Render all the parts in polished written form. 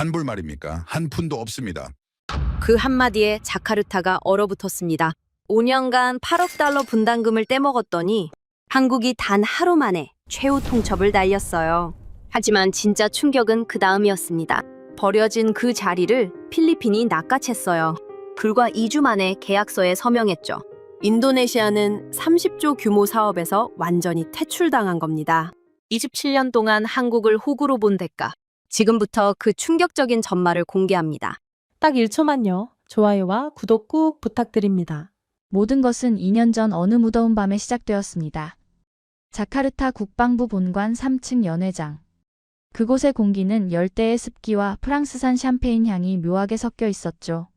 환불 말입니까? 한 푼도 없습니다. 그 한마디에 자카르타가 얼어붙었습니다. 5년간 8억 달러 분담금을 떼먹었더니 한국이 단 하루 만에 최후 통첩을 날렸어요. 하지만 진짜 충격은 그 다음이었습니다. 버려진 그 자리를 필리핀이 낚아챘어요. 불과 2주 만에 계약서에 서명했죠. 인도네시아는 30조 규모 사업에서 완전히 퇴출당한 겁니다. 27년 동안 한국을 호구로 본 대가. 지금부터 그 충격적인 전말을 공개합니다. 딱 1초만요. 좋아요와 구독 꾹 부탁드립니다. 모든 것은 2년 전 어느 무더운 밤에 시작되었습니다. 자카르타 국방부 본관 3층 연회장. 그곳의 공기는 열대의 습기와 프랑스산 샴페인 향이 묘하게 섞여 있었죠.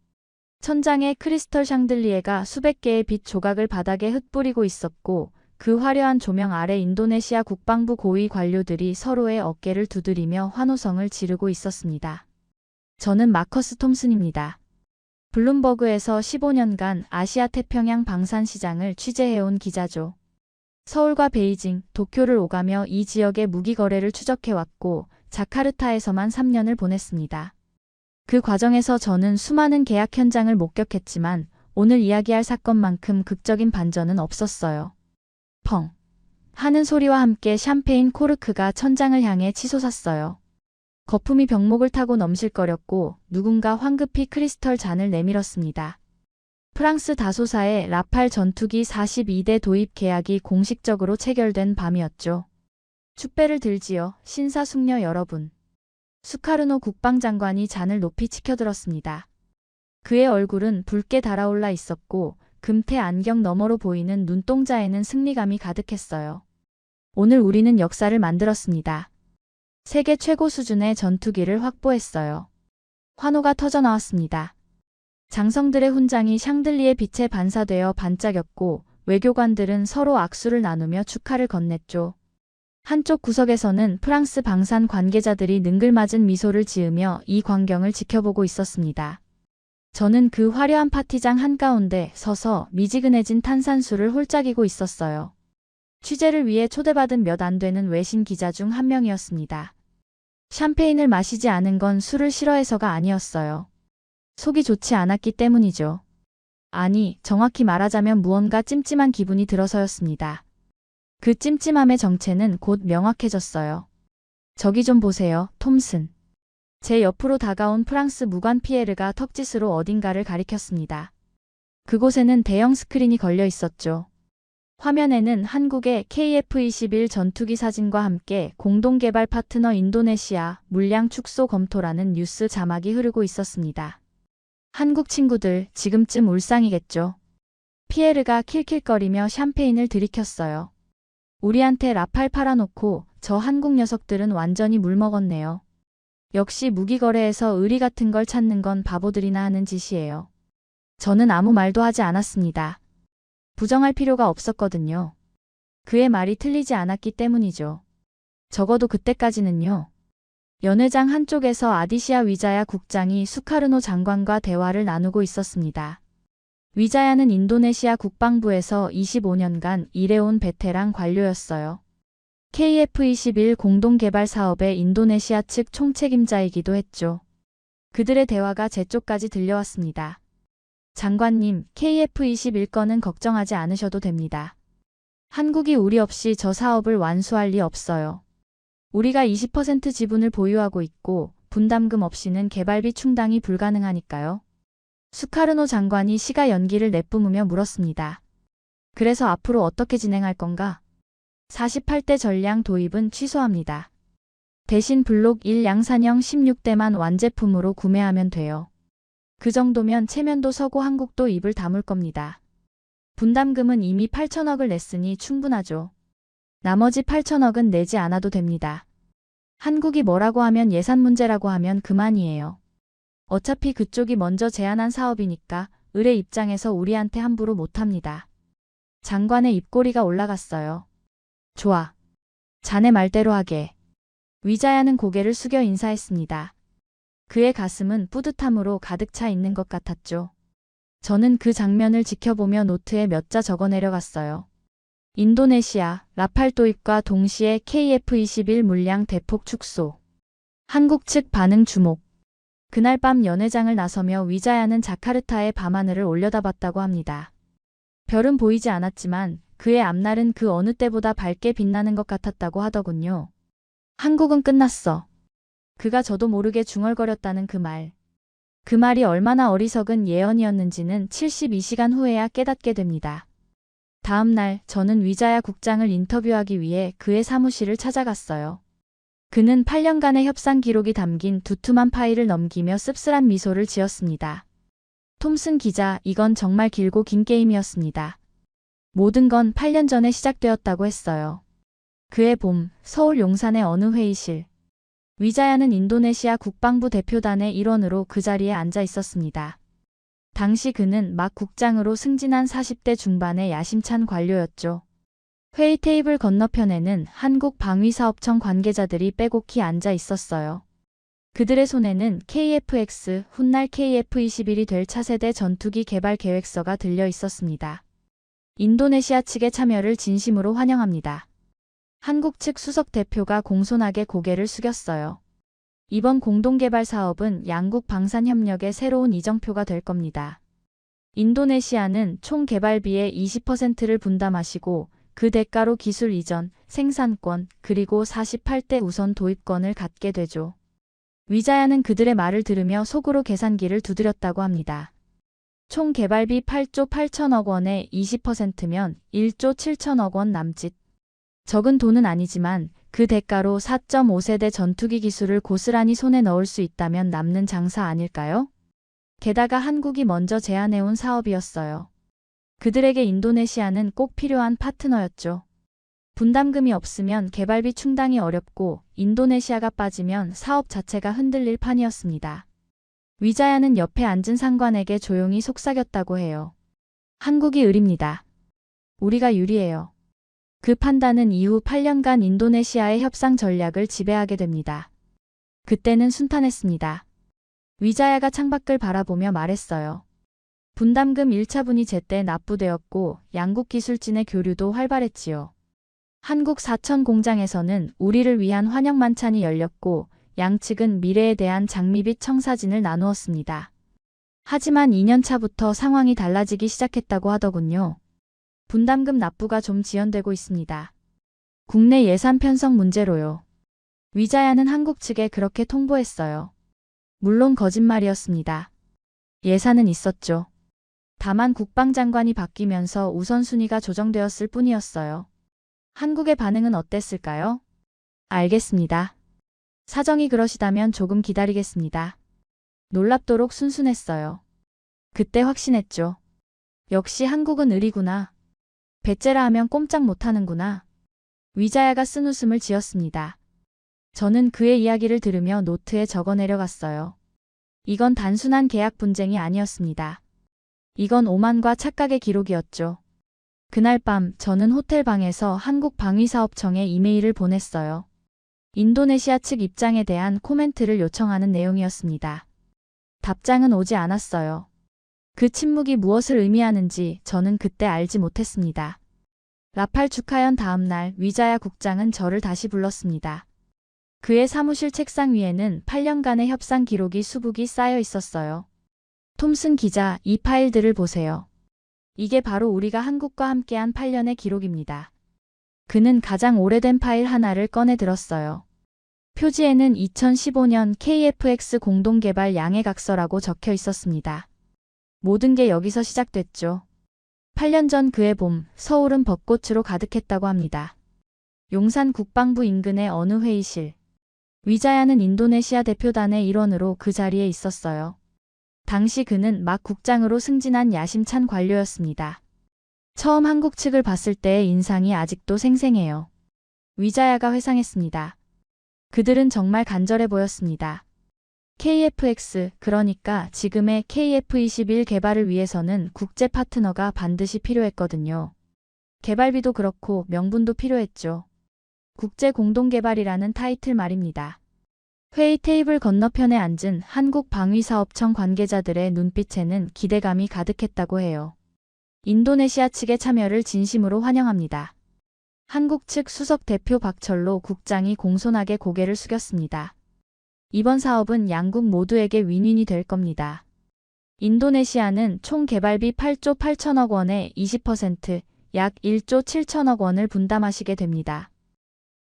천장에 크리스털 샹들리에가 수백 개의 빛 조각을 바닥에 흩뿌리고 있었고 그 화려한 조명 아래 인도네시아 국방부 고위 관료들이 서로의 어깨를 두드리며 환호성을 지르고 있었습니다. 저는 마커스 톰슨입니다. 블룸버그에서 15년간 아시아 태평양 방산시장을 취재해온 기자죠. 서울과 베이징, 도쿄를 오가며 이 지역의 무기 거래를 추적해왔고 자카르타에서만 3년을 보냈습니다. 그 과정에서 저는 수많은 계약 현장을 목격했지만 오늘 이야기할 사건만큼 극적인 반전은 없었어요. 펑 하는 소리와 함께 샴페인 코르크가 천장을 향해 치솟았어요. 거품이 병목을 타고 넘실거렸고 누군가 황급히 크리스털 잔을 내밀었습니다. 프랑스 다소사의 라팔 전투기 42대 도입 계약이 공식적으로 체결된 밤이었죠. 축배를 들지요, 신사숙녀 여러분. 수카르노 국방장관이 잔을 높이 치켜들었습니다. 그의 얼굴은 붉게 달아올라 있었고 금태 안경 너머로 보이는 눈동자에는 승리감이 가득했어요. 오늘 우리는 역사를 만들었습니다. 세계 최고 수준의 전투기를 확보했어요. 환호가 터져나왔습니다. 장성들의 훈장이 샹들리에 빛에 반사되어 반짝였고 외교관들은 서로 악수를 나누며 축하를 건넸죠. 한쪽 구석에서는 프랑스 방산 관계자들이 능글맞은 미소를 지으며 이 광경을 지켜보고 있었습니다. 저는 그 화려한 파티장 한가운데 서서 미지근해진 탄산수를 홀짝이고 있었어요. 취재를 위해 초대받은 몇 안 되는 외신 기자 중 한 명이었습니다. 샴페인을 마시지 않은 건 술을 싫어해서가 아니었어요. 속이 좋지 않았기 때문이죠. 아니, 정확히 말하자면 무언가 찜찜한 기분이 들어서였습니다. 그 찜찜함의 정체는 곧 명확해졌어요. 저기 좀 보세요, 톰슨. 제 옆으로 다가온 프랑스 무관 피에르가 턱짓으로 어딘가를 가리켰습니다. 그곳에는 대형 스크린이 걸려 있었죠. 화면에는 한국의 KF-21 전투기 사진과 함께 공동개발 파트너 인도네시아 물량 축소 검토라는 뉴스 자막이 흐르고 있었습니다. 한국 친구들 지금쯤 울상이겠죠. 피에르가 킬킬거리며 샴페인을 들이켰어요. 우리한테 라팔 팔아놓고 저 한국 녀석들은 완전히 물먹었네요. 역시 무기거래에서 의리 같은 걸 찾는 건 바보들이나 하는 짓이에요. 저는 아무 말도 하지 않았습니다. 부정할 필요가 없었거든요. 그의 말이 틀리지 않았기 때문이죠. 적어도 그때까지는요. 연회장 한쪽에서 아디시아 위자야 국장이 수카르노 장관과 대화를 나누고 있었습니다. 위자야는 인도네시아 국방부에서 25년간 일해온 베테랑 관료였어요. KF-21 공동개발 사업의 인도네시아 측 총책임자이기도 했죠. 그들의 대화가 제 쪽까지 들려왔습니다. 장관님, KF-21 건은 걱정하지 않으셔도 됩니다. 한국이 우리 없이 저 사업을 완수할 리 없어요. 우리가 20% 지분을 보유하고 있고 분담금 없이는 개발비 충당이 불가능하니까요. 수카르노 장관이 시가 연기를 내뿜으며 물었습니다. 그래서 앞으로 어떻게 진행할 건가? 48대 전량 도입은 취소합니다. 대신 블록 1 양산형 16대만 완제품으로 구매하면 돼요. 그 정도면 체면도 서고 한국도 입을 다물 겁니다. 분담금은 이미 8천억을 냈으니 충분하죠. 나머지 8천억은 내지 않아도 됩니다. 한국이 뭐라고 하면 예산 문제라고 하면 그만이에요. 어차피 그쪽이 먼저 제안한 사업이니까 을의 입장에서 우리한테 함부로 못합니다. 장관의 입꼬리가 올라갔어요. 좋아. 자네 말대로 하게. 위자야는 고개를 숙여 인사했습니다. 그의 가슴은 뿌듯함으로 가득 차 있는 것 같았죠. 저는 그 장면을 지켜보며 노트에 몇 자 적어 내려갔어요. 인도네시아, 라팔 도입과 동시에 KF-21 물량 대폭 축소. 한국 측 반응 주목. 그날 밤 연회장을 나서며 위자야는 자카르타의 밤하늘을 올려다봤다고 합니다. 별은 보이지 않았지만 그의 앞날은 그 어느 때보다 밝게 빛나는 것 같았다고 하더군요. 한국은 끝났어. 그가 저도 모르게 중얼거렸다는 그 말. 그 말이 얼마나 어리석은 예언이었는지는 72시간 후에야 깨닫게 됩니다. 다음 날 저는 위자야 국장을 인터뷰하기 위해 그의 사무실을 찾아갔어요. 그는 8년간의 협상 기록이 담긴 두툼한 파일을 넘기며 씁쓸한 미소를 지었습니다. 톰슨 기자, 이건 정말 길고 긴 게임이었습니다. 모든 건 8년 전에 시작되었다고 했어요. 그해 봄, 서울 용산의 어느 회의실. 위자야는 인도네시아 국방부 대표단의 일원으로 그 자리에 앉아 있었습니다. 당시 그는 막 국장으로 승진한 40대 중반의 야심찬 관료였죠. 회의 테이블 건너편에는 한국 방위사업청 관계자들이 빼곡히 앉아 있었어요. 그들의 손에는 KF-X, 훗날 KF-21이 될 차세대 전투기 개발 계획서가 들려 있었습니다. 인도네시아 측의 참여를 진심으로 환영합니다. 한국 측 수석 대표가 공손하게 고개를 숙였어요. 이번 공동개발 사업은 양국 방산협력의 새로운 이정표가 될 겁니다. 인도네시아는 총 개발비의 20%를 분담하시고 그 대가로 기술 이전, 생산권, 그리고 48대 우선 도입권을 갖게 되죠. 위자야는 그들의 말을 들으며 속으로 계산기를 두드렸다고 합니다. 총 개발비 8조 8천억 원의 20%면 1조 7천억 원 남짓. 적은 돈은 아니지만 그 대가로 4.5세대 전투기 기술을 고스란히 손에 넣을 수 있다면 남는 장사 아닐까요? 게다가 한국이 먼저 제안해온 사업이었어요. 그들에게 인도네시아는 꼭 필요한 파트너였죠. 분담금이 없으면 개발비 충당이 어렵고 인도네시아가 빠지면 사업 자체가 흔들릴 판이었습니다. 위자야는 옆에 앉은 상관에게 조용히 속삭였다고 해요. 한국이 의립니다. 우리가 유리해요. 그 판단은 이후 8년간 인도네시아의 협상 전략을 지배하게 됩니다. 그때는 순탄했습니다. 위자야가 창밖을 바라보며 말했어요. 분담금 1차분이 제때 납부되었고 양국 기술진의 교류도 활발했지요. 한국 사천 공장에서는 우리를 위한 환영 만찬이 열렸고 양측은 미래에 대한 장밋빛 청사진을 나누었습니다. 하지만 2년차부터 상황이 달라지기 시작했다고 하더군요. 분담금 납부가 좀 지연되고 있습니다. 국내 예산 편성 문제로요. 위자야는 한국 측에 그렇게 통보했어요. 물론 거짓말이었습니다. 예산은 있었죠. 다만 국방장관이 바뀌면서 우선순위가 조정되었을 뿐이었어요. 한국의 반응은 어땠을까요? 알겠습니다. 사정이 그러시다면 조금 기다리겠습니다. 놀랍도록 순순했어요. 그때 확신했죠. 역시 한국은 의리구나. 배째라 하면 꼼짝 못하는구나. 위자야가 쓴 웃음을 지었습니다. 저는 그의 이야기를 들으며 노트에 적어 내려갔어요. 이건 단순한 계약 분쟁이 아니었습니다. 이건 오만과 착각의 기록이었죠. 그날 밤 저는 호텔 방에서 한국 방위사업청에 이메일을 보냈어요. 인도네시아 측 입장에 대한 코멘트를 요청하는 내용이었습니다. 답장은 오지 않았어요. 그 침묵이 무엇을 의미하는지 저는 그때 알지 못했습니다. 라팔 축하연 다음 날 위자야 국장은 저를 다시 불렀습니다. 그의 사무실 책상 위에는 8년간의 협상 기록이 수북이 쌓여 있었어요. 톰슨 기자, 이 파일들을 보세요. 이게 바로 우리가 한국과 함께한 8년의 기록입니다. 그는 가장 오래된 파일 하나를 꺼내 들었어요. 표지에는 2015년 KF-X 공동개발 양해각서라고 적혀 있었습니다. 모든 게 여기서 시작됐죠. 8년 전 그해 봄, 서울은 벚꽃으로 가득했다고 합니다. 용산 국방부 인근의 어느 회의실. 위자야는 인도네시아 대표단의 일원으로 그 자리에 있었어요. 당시 그는 막 국장으로 승진한 야심찬 관료였습니다. 처음 한국 측을 봤을 때의 인상이 아직도 생생해요. 위자야가 회상했습니다. 그들은 정말 간절해 보였습니다. KF-X, 그러니까 지금의 KF-21 개발을 위해서는 국제 파트너가 반드시 필요했거든요. 개발비도 그렇고 명분도 필요했죠. 국제 공동개발이라는 타이틀 말입니다. 회의 테이블 건너편에 앉은 한국 방위사업청 관계자들의 눈빛에는 기대감이 가득했다고 해요. 인도네시아 측의 참여를 진심으로 환영합니다. 한국 측 수석 대표 박철로 국장이 공손하게 고개를 숙였습니다. 이번 사업은 양국 모두에게 윈윈이 될 겁니다. 인도네시아는 총 개발비 8조 8천억 원의 20%, 약 1조 7천억 원을 분담하시게 됩니다.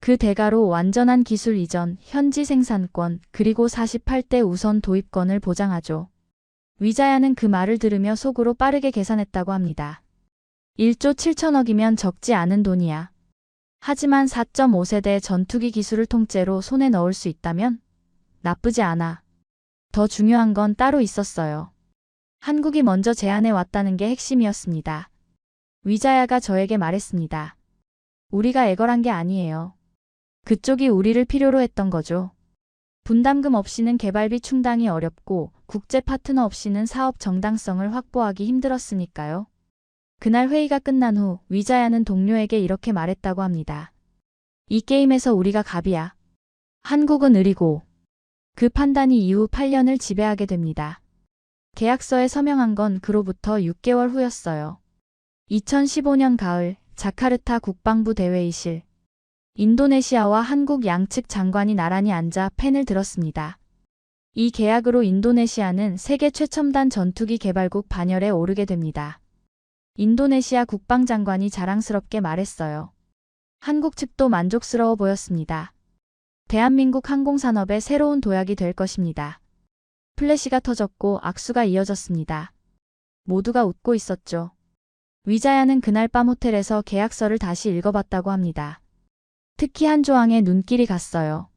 그 대가로 완전한 기술 이전, 현지 생산권, 그리고 48대 우선 도입권을 보장하죠. 위자야는 그 말을 들으며 속으로 빠르게 계산했다고 합니다. 1조 7천억이면 적지 않은 돈이야. 하지만 4.5세대 전투기 기술을 통째로 손에 넣을 수 있다면 나쁘지 않아. 더 중요한 건 따로 있었어요. 한국이 먼저 제안해 왔다는 게 핵심이었습니다. 위자야가 저에게 말했습니다. 우리가 애걸한 게 아니에요. 그쪽이 우리를 필요로 했던 거죠. 분담금 없이는 개발비 충당이 어렵고 국제 파트너 없이는 사업 정당성을 확보하기 힘들었으니까요. 그날 회의가 끝난 후 위자야는 동료에게 이렇게 말했다고 합니다. 이 게임에서 우리가 갑이야. 한국은 을이고. 그 판단이 이후 8년을 지배하게 됩니다. 계약서에 서명한 건 그로부터 6개월 후였어요. 2015년 가을 자카르타 국방부 대회의실. 인도네시아와 한국 양측 장관이 나란히 앉아 펜을 들었습니다. 이 계약으로 인도네시아는 세계 최첨단 전투기 개발국 반열에 오르게 됩니다. 인도네시아 국방장관이 자랑스럽게 말했어요. 한국 측도 만족스러워 보였습니다. 대한민국 항공산업의 새로운 도약이 될 것입니다. 플래시가 터졌고 악수가 이어졌습니다. 모두가 웃고 있었죠. 위자야는 그날 밤 호텔에서 계약서를 다시 읽어봤다고 합니다. 특히 한 조항에 눈길이 갔어요.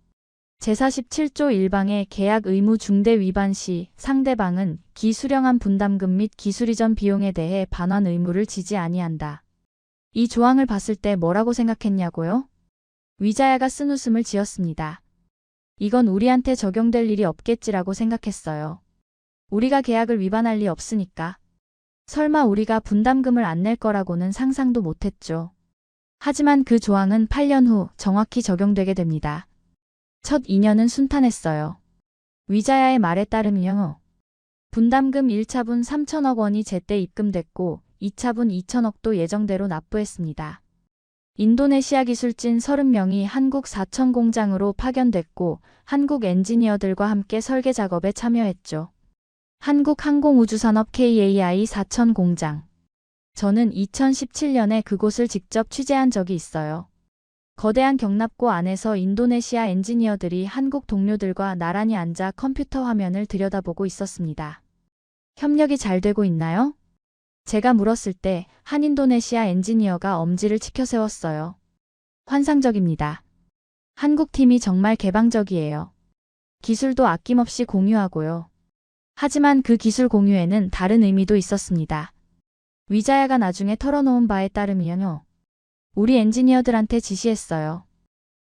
제47조 1방의 계약 의무 중대 위반 시 상대방은 기수령한 분담금 및 기술 이전 비용에 대해 반환 의무를 지지 아니한다. 이 조항을 봤을 때 뭐라고 생각했냐고요? 위자야가 쓴웃음을 지었습니다. 이건 우리한테 적용될 일이 없겠지라고 생각했어요. 우리가 계약을 위반할 리 없으니까. 설마 우리가 분담금을 안 낼 거라고는 상상도 못했죠. 하지만 그 조항은 8년 후 정확히 적용되게 됩니다. 첫 2년은 순탄했어요. 위자야의 말에 따르면 분담금 1차분 3천억 원이 제때 입금됐고 2차분 2천억도 예정대로 납부했습니다. 인도네시아 기술진 30명이 한국 사천 공장으로 파견됐고 한국 엔지니어들과 함께 설계 작업에 참여했죠. 한국항공우주산업 KAI 사천 공장. 저는 2017년에 그곳을 직접 취재한 적이 있어요. 거대한 경납고 안에서 인도네시아 엔지니어들이 한국 동료들과 나란히 앉아 컴퓨터 화면을 들여다보고 있었습니다. 협력이 잘 되고 있나요? 제가 물었을 때 한 인도네시아 엔지니어가 엄지를 치켜세웠어요. 환상적입니다. 한국 팀이 정말 개방적이에요. 기술도 아낌없이 공유하고요. 하지만 그 기술 공유에는 다른 의미도 있었습니다. 위자야가 나중에 털어놓은 바에 따르면요. 우리 엔지니어들한테 지시했어요.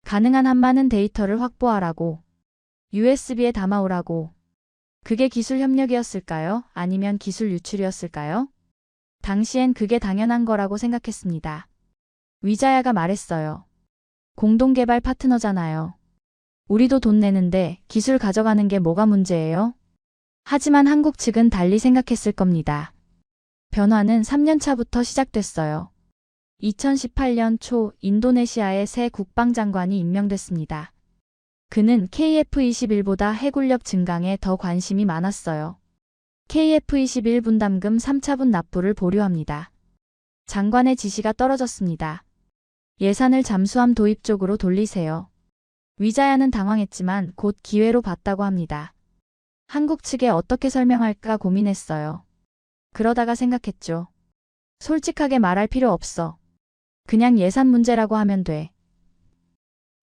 가능한 한 많은 데이터를 확보하라고. USB에 담아오라고. 그게 기술 협력이었을까요? 아니면 기술 유출이었을까요? 당시엔 그게 당연한 거라고 생각했습니다. 위자야가 말했어요. 공동개발 파트너잖아요. 우리도 돈 내는데 기술 가져가는 게 뭐가 문제예요? 하지만 한국 측은 달리 생각했을 겁니다. 변화는 3년 차부터 시작됐어요. 2018년 초 인도네시아의 새 국방장관이 임명됐습니다. 그는 KF-21보다 해군력 증강에 더 관심이 많았어요. KF-21 분담금 3차분 납부를 보류합니다. 장관의 지시가 떨어졌습니다. 예산을 잠수함 도입 쪽으로 돌리세요. 위자야는 당황했지만 곧 기회로 봤다고 합니다. 한국 측에 어떻게 설명할까 고민했어요. 그러다가 생각했죠. 솔직하게 말할 필요 없어. 그냥 예산 문제라고 하면 돼.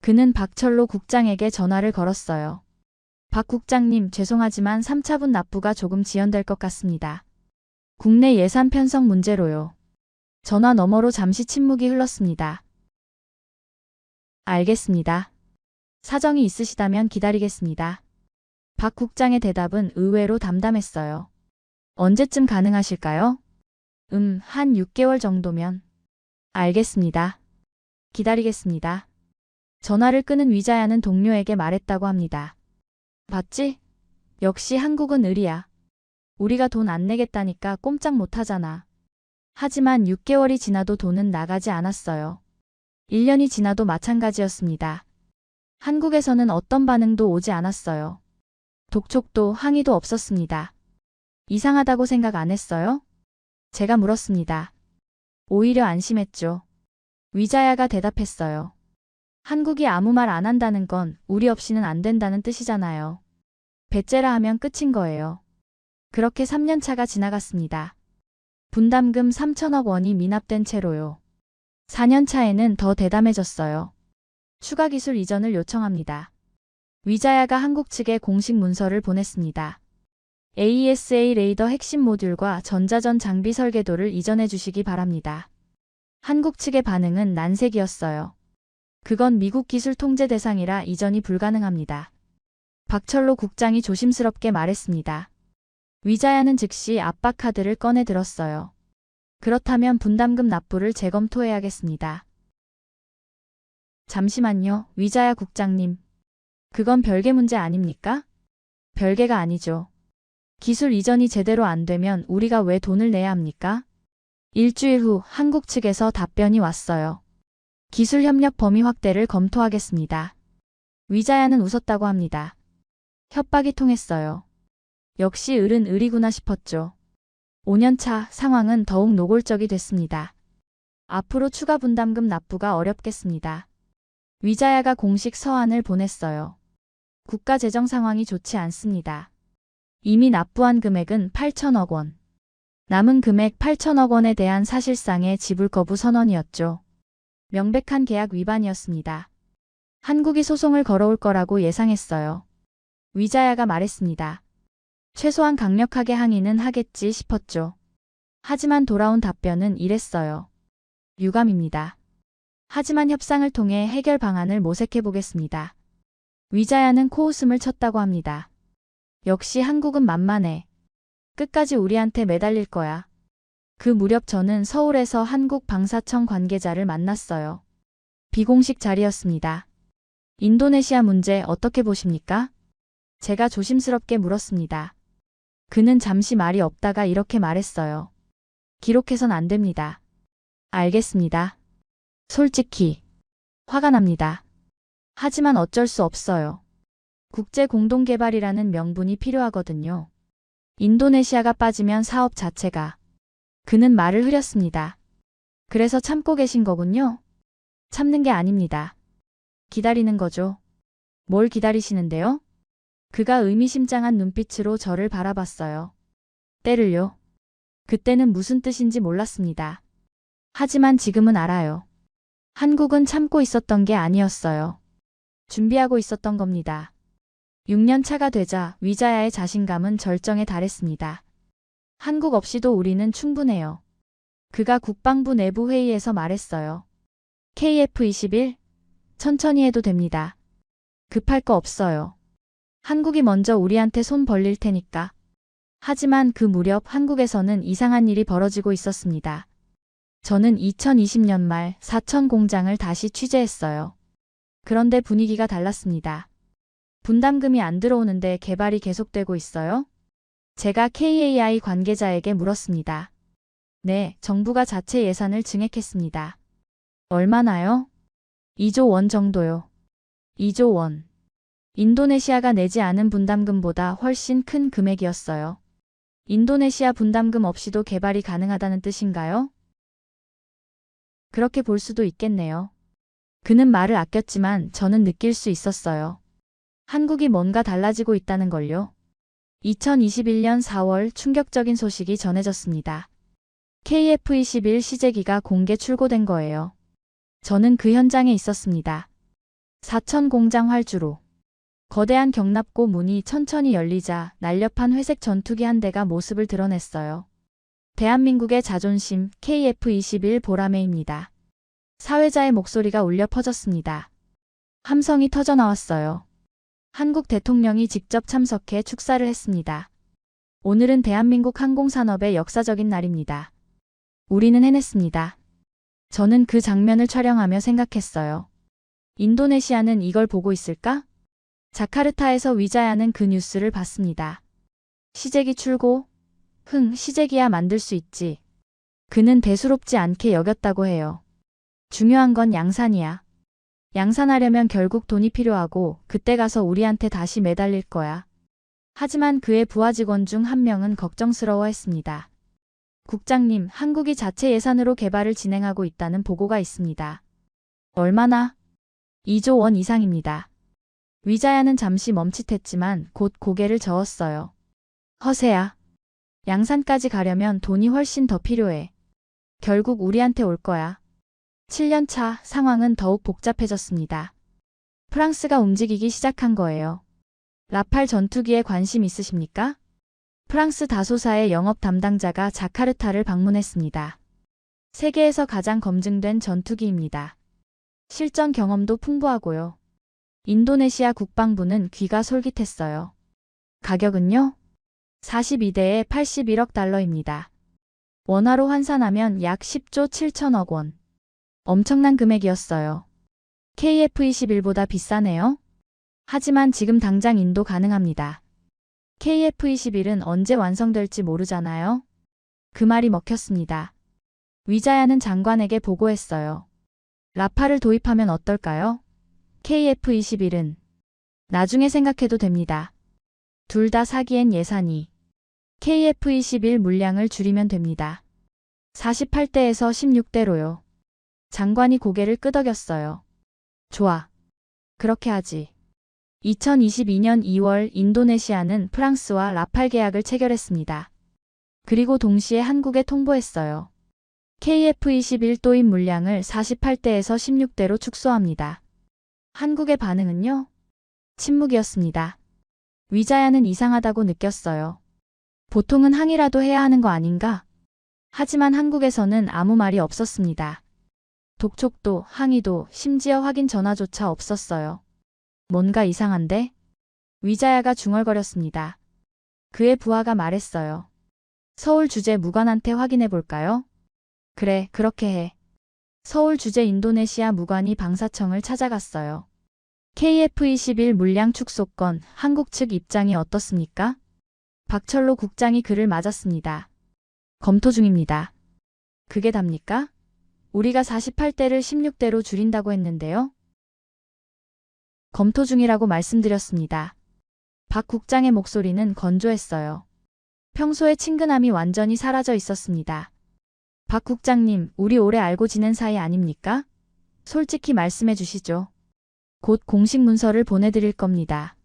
그는 박철로 국장에게 전화를 걸었어요. 박 국장님, 죄송하지만 3차분 납부가 조금 지연될 것 같습니다. 국내 예산 편성 문제로요. 전화 너머로 잠시 침묵이 흘렀습니다. 알겠습니다. 사정이 있으시다면 기다리겠습니다. 박 국장의 대답은 의외로 담담했어요. 언제쯤 가능하실까요? 한 6개월 정도면. 알겠습니다. 기다리겠습니다. 전화를 끄는 위자야는 동료에게 말했다고 합니다. 봤지? 역시 한국은 을이야. 우리가 돈 안 내겠다니까 꼼짝 못하잖아. 하지만 6개월이 지나도 돈은 나가지 않았어요. 1년이 지나도 마찬가지였습니다. 한국에서는 어떤 반응도 오지 않았어요. 독촉도 항의도 없었습니다. 이상하다고 생각 안 했어요? 제가 물었습니다. 오히려 안심했죠. 위자야가 대답했어요. 한국이 아무 말 안 한다는 건 우리 없이는 안 된다는 뜻이잖아요. 배째라 하면 끝인 거예요. 그렇게 3년 차가 지나갔습니다. 분담금 3천억 원이 미납된 채로요. 4년 차에는 더 대담해졌어요. 추가 기술 이전을 요청합니다. 위자야가 한국 측에 공식 문서를 보냈습니다. AESA 레이더 핵심 모듈과 전자전 장비 설계도를 이전해 주시기 바랍니다. 한국 측의 반응은 난색이었어요. 그건 미국 기술 통제 대상이라 이전이 불가능합니다. 박철로 국장이 조심스럽게 말했습니다. 위자야는 즉시 압박 카드를 꺼내 들었어요. 그렇다면 분담금 납부를 재검토해야겠습니다. 잠시만요, 위자야 국장님. 그건 별개 문제 아닙니까? 별개가 아니죠. 기술 이전이 제대로 안 되면 우리가 왜 돈을 내야 합니까? 일주일 후 한국 측에서 답변이 왔어요. 기술 협력 범위 확대를 검토하겠습니다. 위자야는 웃었다고 합니다. 협박이 통했어요. 역시 을은 을이구나 싶었죠. 5년 차 상황은 더욱 노골적이 됐습니다. 앞으로 추가 분담금 납부가 어렵겠습니다. 위자야가 공식 서한을 보냈어요. 국가 재정 상황이 좋지 않습니다. 이미 납부한 금액은 8천억 원. 남은 금액 8천억 원에 대한 사실상의 지불 거부 선언이었죠. 명백한 계약 위반이었습니다. 한국이 소송을 걸어올 거라고 예상했어요. 위자야가 말했습니다. 최소한 강력하게 항의는 하겠지 싶었죠. 하지만 돌아온 답변은 이랬어요. 유감입니다. 하지만 협상을 통해 해결 방안을 모색해 보겠습니다. 위자야는 코웃음을 쳤다고 합니다. 역시 한국은 만만해. 끝까지 우리한테 매달릴 거야. 그 무렵 저는 서울에서 한국 방사청 관계자를 만났어요. 비공식 자리였습니다. 인도네시아 문제 어떻게 보십니까? 제가 조심스럽게 물었습니다. 그는 잠시 말이 없다가 이렇게 말했어요. 기록해선 안 됩니다. 알겠습니다. 솔직히 화가 납니다. 하지만 어쩔 수 없어요. 국제 공동개발이라는 명분이 필요하거든요. 인도네시아가 빠지면 사업 자체가. 그는 말을 흐렸습니다. 그래서 참고 계신 거군요. 참는 게 아닙니다. 기다리는 거죠. 뭘 기다리시는데요? 그가 의미심장한 눈빛으로 저를 바라봤어요. 때를요. 그때는 무슨 뜻인지 몰랐습니다. 하지만 지금은 알아요. 한국은 참고 있었던 게 아니었어요. 준비하고 있었던 겁니다. 6년 차가 되자 위자야의 자신감은 절정에 달했습니다. 한국 없이도 우리는 충분해요. 그가 국방부 내부 회의에서 말했어요. KF-21? 천천히 해도 됩니다. 급할 거 없어요. 한국이 먼저 우리한테 손 벌릴 테니까. 하지만 그 무렵 한국에서는 이상한 일이 벌어지고 있었습니다. 저는 2020년 말 사천 공장을 다시 취재했어요. 그런데 분위기가 달랐습니다. 분담금이 안 들어오는데 개발이 계속되고 있어요? 제가 KAI 관계자에게 물었습니다. 네, 정부가 자체 예산을 증액했습니다. 얼마나요? 2조 원 정도요. 2조 원. 인도네시아가 내지 않은 분담금보다 훨씬 큰 금액이었어요. 인도네시아 분담금 없이도 개발이 가능하다는 뜻인가요? 그렇게 볼 수도 있겠네요. 그는 말을 아꼈지만 저는 느낄 수 있었어요. 한국이 뭔가 달라지고 있다는 걸요. 2021년 4월 충격적인 소식이 전해졌습니다. KF-21 시제기가 공개 출고된 거예요. 저는 그 현장에 있었습니다. 사천 공장 활주로. 거대한 경납고 문이 천천히 열리자 날렵한 회색 전투기 한 대가 모습을 드러냈어요. 대한민국의 자존심 KF-21 보라매입니다. 사회자의 목소리가 울려 퍼졌습니다. 함성이 터져나왔어요. 한국 대통령이 직접 참석해 축사를 했습니다. 오늘은 대한민국 항공산업의 역사적인 날입니다. 우리는 해냈습니다. 저는 그 장면을 촬영하며 생각했어요. 인도네시아는 이걸 보고 있을까? 자카르타에서 위자야는 그 뉴스를 봤습니다. 시제기 출고? 시제기야 만들 수 있지. 그는 대수롭지 않게 여겼다고 해요. 중요한 건 양산이야. 양산하려면 결국 돈이 필요하고 그때 가서 우리한테 다시 매달릴 거야. 하지만 그의 부하 직원 중 한 명은 걱정스러워했습니다. 국장님, 한국이 자체 예산으로 개발을 진행하고 있다는 보고가 있습니다. 얼마나? 2조 원 이상입니다. 위자야는 잠시 멈칫했지만 곧 고개를 저었어요. 허세야. 양산까지 가려면 돈이 훨씬 더 필요해. 결국 우리한테 올 거야. 7년 차 상황은 더욱 복잡해졌습니다. 프랑스가 움직이기 시작한 거예요. 라팔 전투기에 관심 있으십니까? 프랑스 다소사의 영업 담당자가 자카르타를 방문했습니다. 세계에서 가장 검증된 전투기입니다. 실전 경험도 풍부하고요. 인도네시아 국방부는 귀가 솔깃했어요. 가격은요? 42대에 81억 달러입니다. 원화로 환산하면 약 10조 7천억 원. 엄청난 금액이었어요. KF-21보다 비싸네요. 하지만 지금 당장 인도 가능합니다. KF-21은 언제 완성될지 모르잖아요. 그 말이 먹혔습니다. 위자야는 장관에게 보고했어요. 라팔을 도입하면 어떨까요? KF-21은 나중에 생각해도 됩니다. 둘 다 사기엔 예산이. KF-21 물량을 줄이면 됩니다. 48대에서 16대로요. 장관이 고개를 끄덕였어요. 좋아. 그렇게 하지. 2022년 2월 인도네시아는 프랑스와 라팔 계약을 체결했습니다. 그리고 동시에 한국에 통보했어요. KF-21 도입 물량을 48대에서 16대로 축소합니다. 한국의 반응은요? 침묵이었습니다. 위자야는 이상하다고 느꼈어요. 보통은 항의라도 해야 하는 거 아닌가? 하지만 한국에서는 아무 말이 없었습니다. 독촉도, 항의도, 심지어 확인 전화조차 없었어요. 뭔가 이상한데? 위자야가 중얼거렸습니다. 그의 부하가 말했어요. 서울 주재 무관한테 확인해 볼까요? 그래, 그렇게 해. 서울 주재 인도네시아 무관이 방사청을 찾아갔어요. KF-21 물량 축소 건 한국 측 입장이 어떻습니까? 박철로 국장이 그를 맞았습니다. 검토 중입니다. 그게 답니까? 우리가 48대를 16대로 줄인다고 했는데요. 검토 중이라고 말씀드렸습니다. 박 국장의 목소리는 건조했어요. 평소의 친근함이 완전히 사라져 있었습니다. 박 국장님, 우리 오래 알고 지낸 사이 아닙니까? 솔직히 말씀해 주시죠. 곧 공식 문서를 보내드릴 겁니다.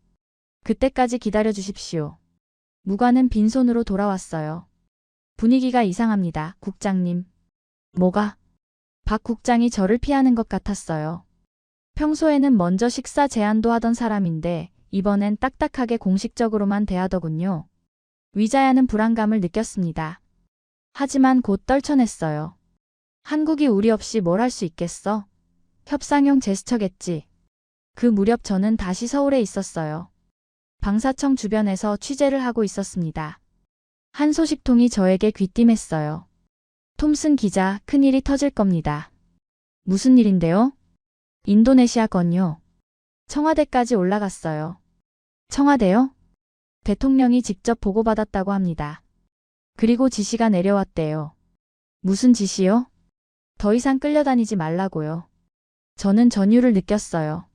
그때까지 기다려 주십시오. 무관은 빈손으로 돌아왔어요. 분위기가 이상합니다, 국장님. 뭐가? 박 국장이 저를 피하는 것 같았어요. 평소에는 먼저 식사 제안도 하던 사람인데 이번엔 딱딱하게 공식적으로만 대하더군요. 위자야는 불안감을 느꼈습니다. 하지만 곧 떨쳐냈어요. 한국이 우리 없이 뭘 할 수 있겠어? 협상용 제스처겠지. 그 무렵 저는 다시 서울에 있었어요. 방사청 주변에서 취재를 하고 있었습니다. 한 소식통이 저에게 귀띔했어요. 톰슨 기자, 큰일이 터질 겁니다. 무슨 일인데요? 인도네시아 건요. 청와대까지 올라갔어요. 청와대요? 대통령이 직접 보고받았다고 합니다. 그리고 지시가 내려왔대요. 무슨 지시요? 더 이상 끌려다니지 말라고요. 저는 전율을 느꼈어요.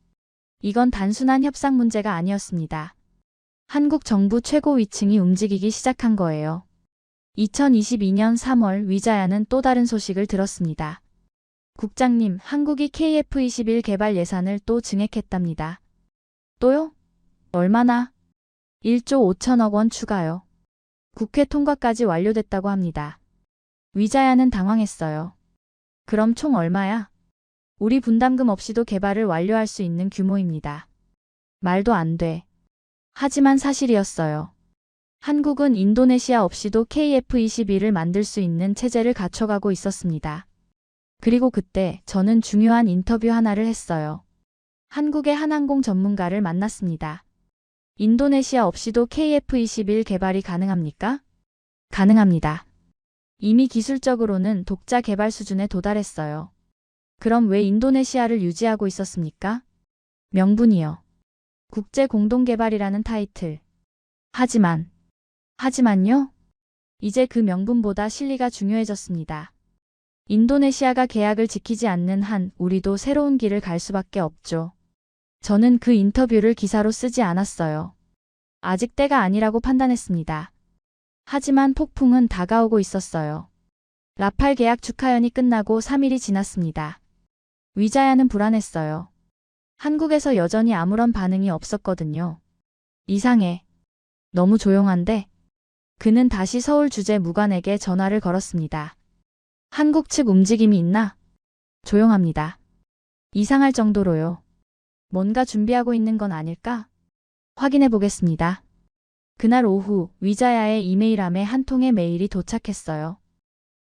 이건 단순한 협상 문제가 아니었습니다. 한국 정부 최고 위층이 움직이기 시작한 거예요. 2022년 3월 위자야는 또 다른 소식을 들었습니다. 국장님, 한국이 KF-21 개발 예산을 또 증액했답니다. 또요? 얼마나? 1조 5천억 원 추가요. 국회 통과까지 완료됐다고 합니다. 위자야는 당황했어요. 그럼 총 얼마야? 우리 분담금 없이도 개발을 완료할 수 있는 규모입니다. 말도 안 돼. 하지만 사실이었어요. 한국은 인도네시아 없이도 KF-21을 만들 수 있는 체제를 갖춰가고 있었습니다. 그리고 그때 저는 중요한 인터뷰 하나를 했어요. 한국의 한 항공 전문가를 만났습니다. 인도네시아 없이도 KF-21 개발이 가능합니까? 가능합니다. 이미 기술적으로는 독자 개발 수준에 도달했어요. 그럼 왜 인도네시아를 유지하고 있었습니까? 명분이요. 국제 공동개발이라는 타이틀. 하지만요? 이제 그 명분보다 실리가 중요해졌습니다. 인도네시아가 계약을 지키지 않는 한 우리도 새로운 길을 갈 수밖에 없죠. 저는 그 인터뷰를 기사로 쓰지 않았어요. 아직 때가 아니라고 판단했습니다. 하지만 폭풍은 다가오고 있었어요. 라팔 계약 축하연이 끝나고 3일이 지났습니다. 위자야는 불안했어요. 한국에서 여전히 아무런 반응이 없었거든요. 이상해. 너무 조용한데? 그는 다시 서울 주재 무관에게 전화를 걸었습니다. 한국 측 움직임이 있나? 조용합니다. 이상할 정도로요. 뭔가 준비하고 있는 건 아닐까? 확인해 보겠습니다. 그날 오후 위자야의 이메일함에 한 통의 메일이 도착했어요.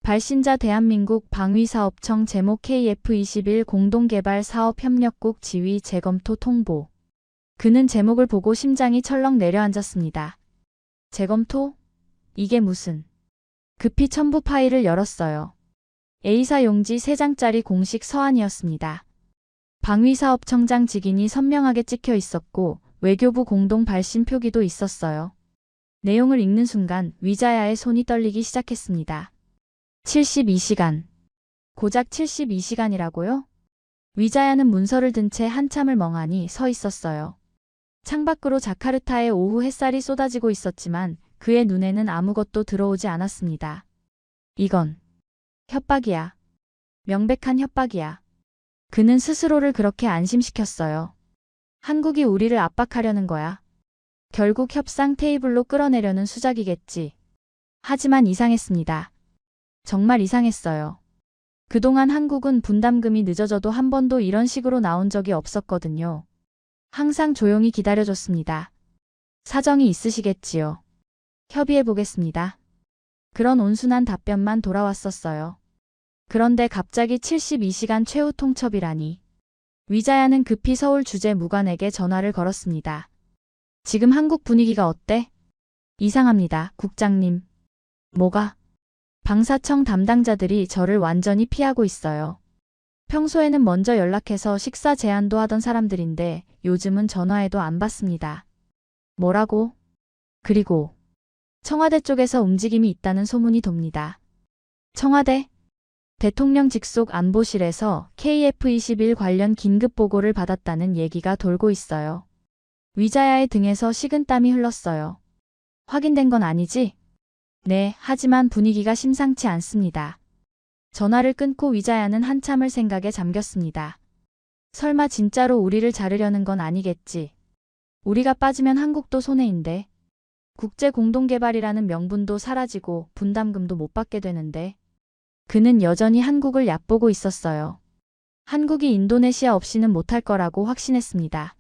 발신자 대한민국 방위사업청 제목 KF21 공동개발 사업 협력국 지휘 재검토 통보. 그는 제목을 보고 심장이 철렁 내려앉았습니다. 재검토? 이게 무슨? 급히 첨부 파일을 열었어요. A사 용지 3장짜리 공식 서한이었습니다. 방위사업청장 직인이 선명하게 찍혀 있었고 외교부 공동 발신 표기도 있었어요. 내용을 읽는 순간 위자야의 손이 떨리기 시작했습니다. 72시간. 고작 72시간이라고요? 위자야는 문서를 든 채 한참을 멍하니 서 있었어요. 창밖으로 자카르타의 오후 햇살이 쏟아지고 있었지만 그의 눈에는 아무것도 들어오지 않았습니다. 이건 협박이야. 명백한 협박이야. 그는 스스로를 그렇게 안심시켰어요. 한국이 우리를 압박하려는 거야. 결국 협상 테이블로 끌어내려는 수작이겠지. 하지만 이상했습니다. 정말 이상했어요. 그동안 한국은 분담금이 늦어져도 한 번도 이런 식으로 나온 적이 없었거든요. 항상 조용히 기다려줬습니다. 사정이 있으시겠지요. 협의해보겠습니다. 그런 온순한 답변만 돌아왔었어요. 그런데 갑자기 72시간 최후 통첩이라니. 위자야는 급히 서울 주재 무관에게 전화를 걸었습니다. 지금 한국 분위기가 어때? 이상합니다, 국장님. 뭐가? 방사청 담당자들이 저를 완전히 피하고 있어요. 평소에는 먼저 연락해서 식사 제안도 하던 사람들인데 요즘은 전화해도 안 받습니다. 뭐라고? 그리고 청와대 쪽에서 움직임이 있다는 소문이 돕니다. 청와대? 대통령 직속 안보실에서 KF21 관련 긴급 보고를 받았다는 얘기가 돌고 있어요. 위자야의 등에서 식은땀이 흘렀어요. 확인된 건 아니지? 네, 하지만 분위기가 심상치 않습니다. 전화를 끊고 위자야는 한참을 생각에 잠겼습니다. 설마 진짜로 우리를 자르려는 건 아니겠지. 우리가 빠지면 한국도 손해인데. 국제공동개발이라는 명분도 사라지고 분담금도 못 받게 되는데. 그는 여전히 한국을 얕보고 있었어요. 한국이 인도네시아 없이는 못할 거라고 확신했습니다.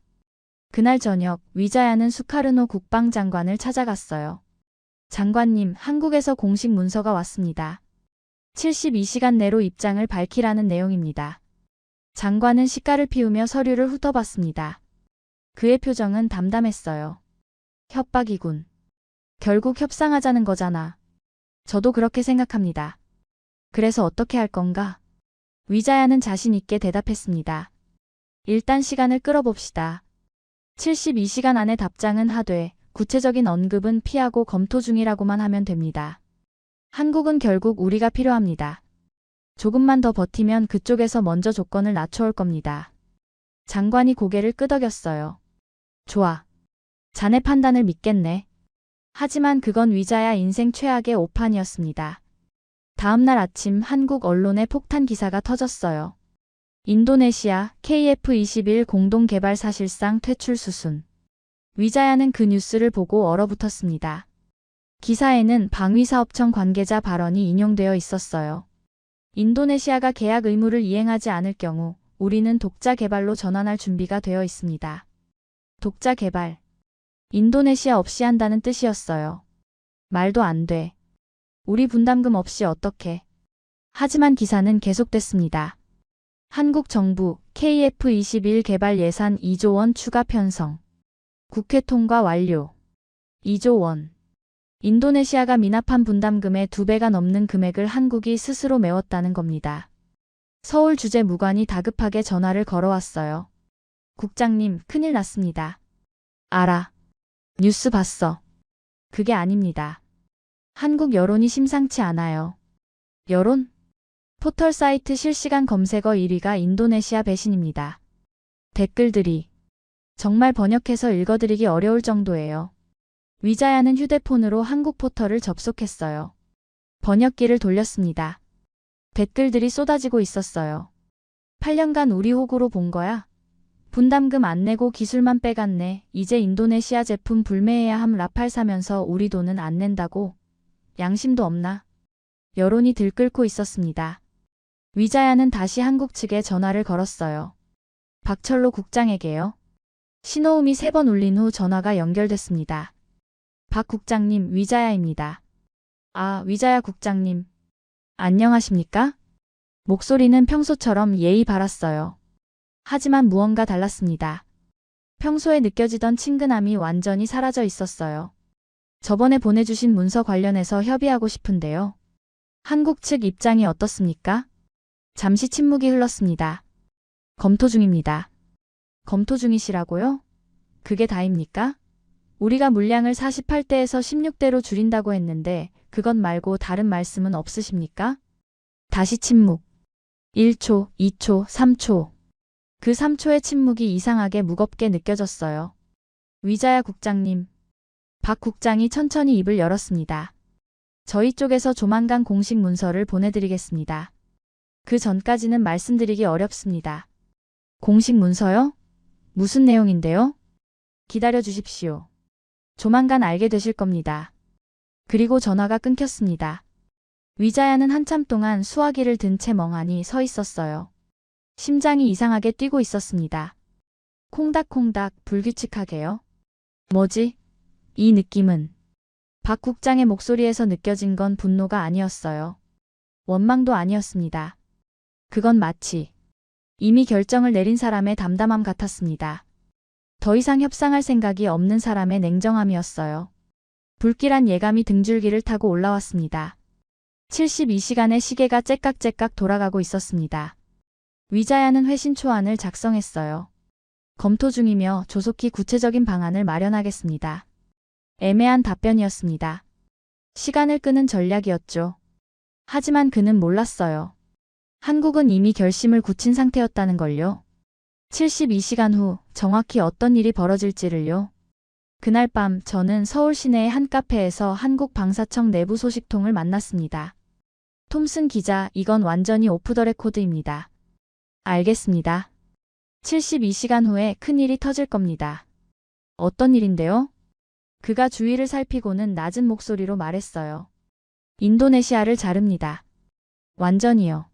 그날 저녁 위자야는 수카르노 국방장관을 찾아갔어요. 장관님, 한국에서 공식 문서가 왔습니다. 72시간 내로 입장을 밝히라는 내용입니다. 장관은 시가를 피우며 서류를 훑어봤습니다. 그의 표정은 담담했어요. 협박이군. 결국 협상하자는 거잖아. 저도 그렇게 생각합니다. 그래서 어떻게 할 건가? 위자야는 자신 있게 대답했습니다. 일단 시간을 끌어봅시다. 72시간 안에 답장은 하되 구체적인 언급은 피하고 검토 중이라고만 하면 됩니다. 한국은 결국 우리가 필요합니다. 조금만 더 버티면 그쪽에서 먼저 조건을 낮춰올 겁니다. 장관이 고개를 끄덕였어요. 좋아. 자네 판단을 믿겠네. 하지만 그건 위자야 인생 최악의 오판이었습니다. 다음날 아침 한국 언론에 폭탄 기사가 터졌어요. 인도네시아 KF21 공동개발 사실상 퇴출 수순. 위자야는 그 뉴스를 보고 얼어붙었습니다. 기사에는 방위사업청 관계자 발언이 인용되어 있었어요. 인도네시아가 계약 의무를 이행하지 않을 경우 우리는 독자 개발로 전환할 준비가 되어 있습니다. 독자 개발. 인도네시아 없이 한다는 뜻이었어요. 말도 안 돼. 우리 분담금 없이 어떻게. 하지만 기사는 계속됐습니다. 한국 정부 KF21 개발 예산 2조 원 추가 편성. 국회 통과 완료. 2조 원. 인도네시아가 미납한 분담금의 2배가 넘는 금액을 한국이 스스로 메웠다는 겁니다. 서울 주재 무관이 다급하게 전화를 걸어왔어요. 국장님, 큰일 났습니다. 알아. 뉴스 봤어. 그게 아닙니다. 한국 여론이 심상치 않아요. 여론? 포털 사이트 실시간 검색어 1위가 인도네시아 배신입니다. 댓글들이 정말 번역해서 읽어드리기 어려울 정도예요. 위자야는 휴대폰으로 한국 포털을 접속했어요. 번역기를 돌렸습니다. 댓글들이 쏟아지고 있었어요. 8년간 우리 호구로 본 거야? 분담금 안 내고 기술만 빼갔네. 이제 인도네시아 제품 불매해야 함. 라팔 사면서 우리 돈은 안 낸다고? 양심도 없나? 여론이 들끓고 있었습니다. 위자야는 다시 한국 측에 전화를 걸었어요. 박철로 국장에게요. 신호음이 3번 울린 후 전화가 연결됐습니다. 박 국장님, 위자야입니다. 아, 위자야 국장님. 안녕하십니까? 목소리는 평소처럼 예의 바랐어요. 하지만 무언가 달랐습니다. 평소에 느껴지던 친근함이 완전히 사라져 있었어요. 저번에 보내주신 문서 관련해서 협의하고 싶은데요. 한국 측 입장이 어떻습니까? 잠시 침묵이 흘렀습니다. 검토 중입니다. 검토 중이시라고요? 그게 다입니까? 우리가 물량을 48대에서 16대로 줄인다고 했는데 그것 말고 다른 말씀은 없으십니까? 다시 침묵. 1초, 2초, 3초. 그 3초의 침묵이 이상하게 무겁게 느껴졌어요. 위자야 국장님. 박 국장이 천천히 입을 열었습니다. 저희 쪽에서 조만간 공식 문서를 보내드리겠습니다. 그 전까지는 말씀드리기 어렵습니다. 공식 문서요? 무슨 내용인데요? 기다려 주십시오. 조만간 알게 되실 겁니다. 그리고 전화가 끊겼습니다. 위자야는 한참 동안 수화기를 든 채 멍하니 서 있었어요. 심장이 이상하게 뛰고 있었습니다. 콩닥콩닥 불규칙하게요. 뭐지? 이 느낌은. 박 국장의 목소리에서 느껴진 건 분노가 아니었어요. 원망도 아니었습니다. 그건 마치 이미 결정을 내린 사람의 담담함 같았습니다. 더 이상 협상할 생각이 없는 사람의 냉정함이었어요. 불길한 예감이 등줄기를 타고 올라왔습니다. 72시간의 시계가 째깍째깍 돌아가고 있었습니다. 위자야는 회신 초안을 작성했어요. 검토 중이며 조속히 구체적인 방안을 마련하겠습니다. 애매한 답변이었습니다. 시간을 끄는 전략이었죠. 하지만 그는 몰랐어요. 한국은 이미 결심을 굳힌 상태였다는 걸요. 72시간 후 정확히 어떤 일이 벌어질지를요. 그날 밤 저는 서울 시내의 한 카페에서 한국 방사청 내부 소식통을 만났습니다. 톰슨 기자, 이건 완전히 오프 더 레코드입니다. 알겠습니다. 72시간 후에 큰일이 터질 겁니다. 어떤 일인데요? 그가 주위를 살피고는 낮은 목소리로 말했어요. 인도네시아를 자릅니다. 완전히요.